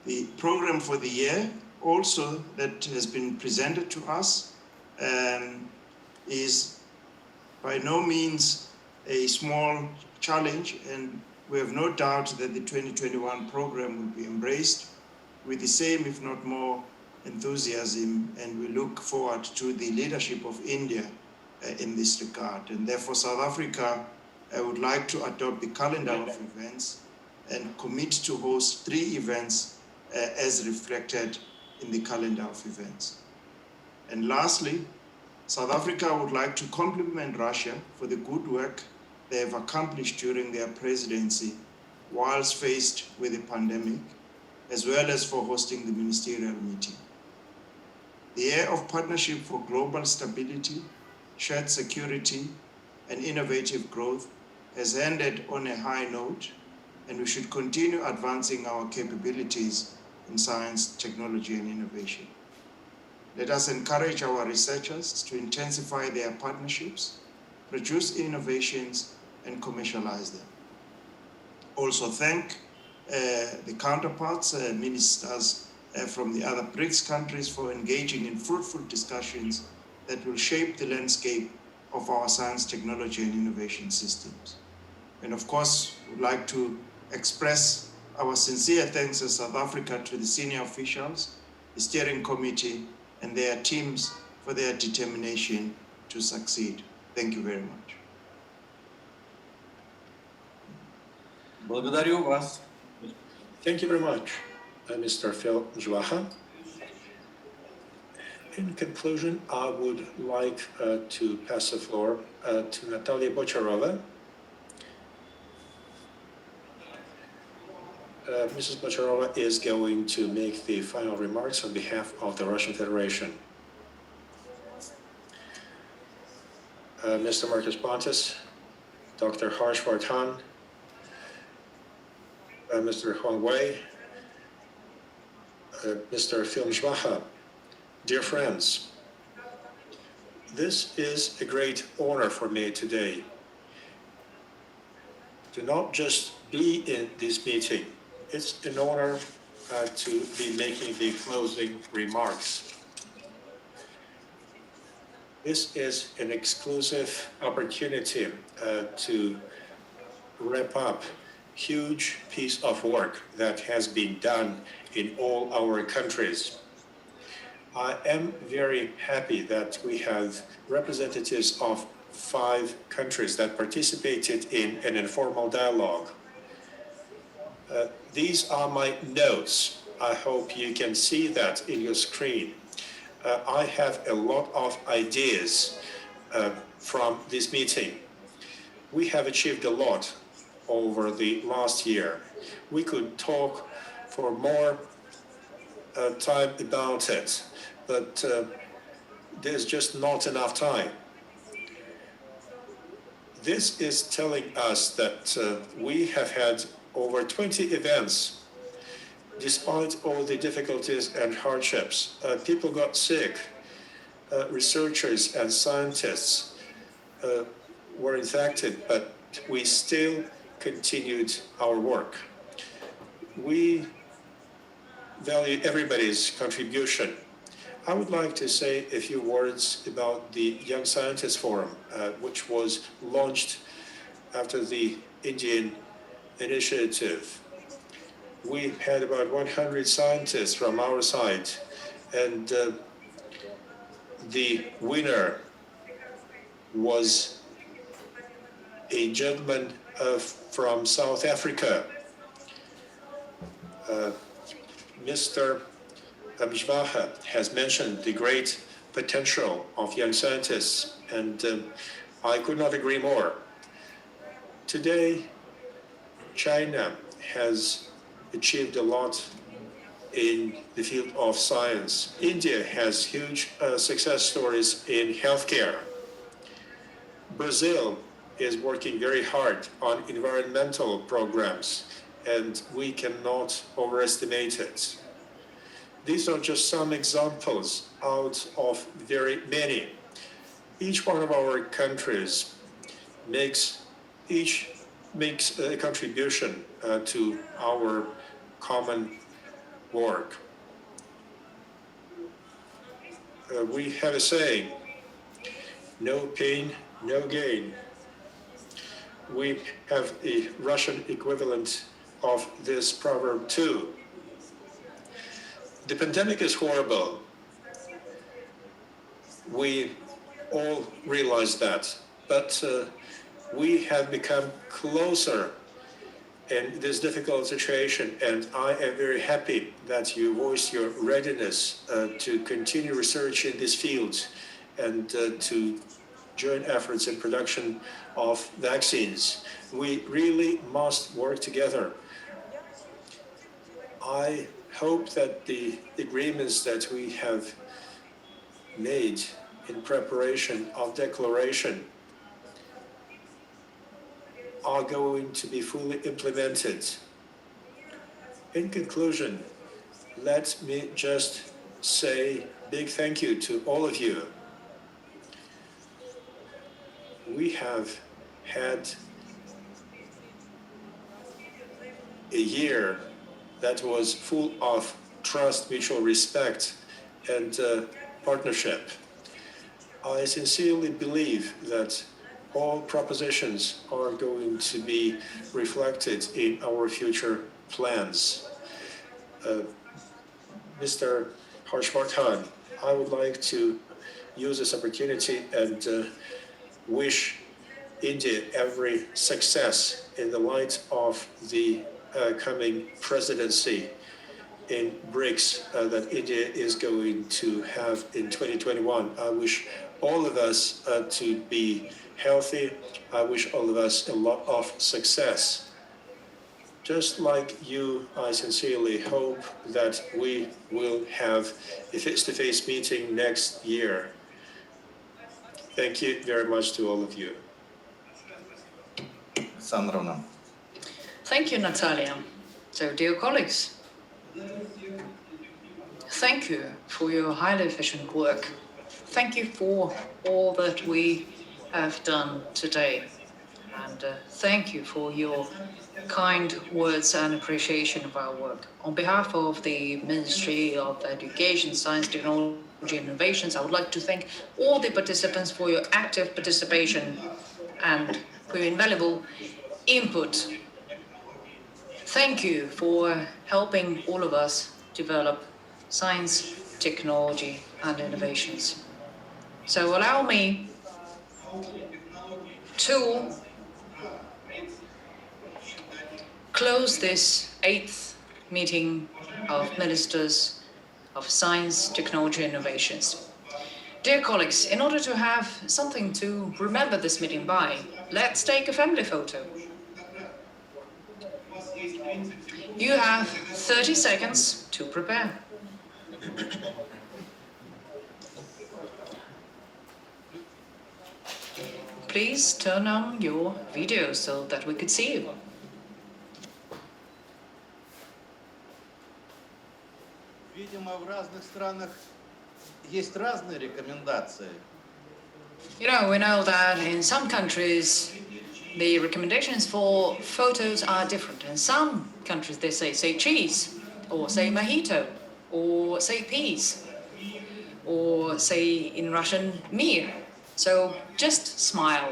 The program for the year also that has been presented to us is by no means a small challenge, and we have no doubt that the 2021 program will be embraced with the same, if not more, enthusiasm, and we look forward to the leadership of India in this regard. And therefore, South Africa would like to adopt the calendar of events and commit to host 3 events as reflected in the calendar of events. And lastly, South Africa would like to compliment Russia for the good work they have accomplished during their presidency whilst faced with the pandemic, as well as for hosting the ministerial meeting. The year of partnership for global stability, shared security, and innovative growth has ended on a high note, and we should continue advancing our capabilities in science, technology, and innovation. Let us encourage our researchers to intensify their partnerships, produce innovations, and commercialize them. Also thank the counterparts, ministers from the other BRICS countries for engaging in fruitful discussions that will shape the landscape of our science, technology, and innovation systems. And of course, we'd like to express our sincere thanks as South Africa to the senior officials, the steering committee, and their teams for their determination to succeed. Thank you very much. Благодарю вас. Thank you very much, Mr. Phil Jwaha. In conclusion, I would like to pass the floor to Natalia Bocharova. Mrs. Bocharova is going to make the final remarks on behalf of the Russian Federation. Mr. Marcus Pontas, Dr. Harsh Vardhan, Mr. Huang Wei, Mr. Phil Jwaha, dear friends, this is a great honor for me today to not just be in this meeting. It's an honor to be making the closing remarks. This is an exclusive opportunity to wrap up huge piece of work that has been done in all our countries. I am very happy that we have representatives of 5 countries that participated in an informal dialogue. These are my notes. I hope you can see that in your screen. I have a lot of ideas from this meeting. We have achieved a lot over the last year. We could talk for more time about it, but there's just not enough time. This is telling us that we have had over 20 events. Despite all the difficulties and hardships, people got sick. Researchers and scientists were infected, but we still continued our work. We value everybody's contribution. I would like to say a few words about the Young Scientists Forum, which was launched after the Indian initiative. We had about 100 scientists from our side, and the winner was a gentleman from South Africa. Mr. Jwaha has mentioned the great potential of young scientists, and I could not agree more. Today, China has achieved a lot in the field of science. India has huge success stories in healthcare. Brazil is working very hard on environmental programs, and we cannot overestimate it. These are just some examples out of very many. Each one of our countries makes a contribution to our common work. We have a saying, no pain, no gain. We have a Russian equivalent of this proverb too. The pandemic is horrible. We all realize that, but we have become closer in this difficult situation, and I am very happy that you voiced your readiness to continue research in this field and to join efforts in production of vaccines. We really must work together. I hope that the agreements that we have made in preparation of declaration are going to be fully implemented. In conclusion, let me just say big thank you to all of you. We have had a year that was full of trust, mutual respect, and partnership. I sincerely believe that all propositions are going to be reflected in our future plans. Mr. Vardhan, I would like to use this opportunity and wish India every success in the light of the coming presidency in BRICS that India is going to have in 2021. I wish all of us to be healthy. I wish all of us a lot of success. Just like you, I sincerely hope that we will have a face-to-face meeting next year. Thank you very much to all of you. Alexandrovna. Thank you, Natalia. So, dear colleagues, thank you for your highly efficient work. Thank you for all that we have done today. And thank you for your kind words and appreciation of our work. On behalf of the Ministry of Education, Science, Technology and Innovations, I would like to thank all the participants for your active participation and for your invaluable input. Thank you for helping all of us develop science, technology and innovations. So allow me to close this 8th meeting of Ministers of Science, Technology and Innovations. Dear colleagues, in order to have something to remember this meeting by, let's take a family photo. You have 30 seconds to prepare. Please turn on your video so that we could see you. Видимо, в разных странах есть разные рекомендации. You know, we know that in some countries the recommendations for photos are different. In some countries they say cheese, or say mojito, or say peas, or say in Russian mir. So just smile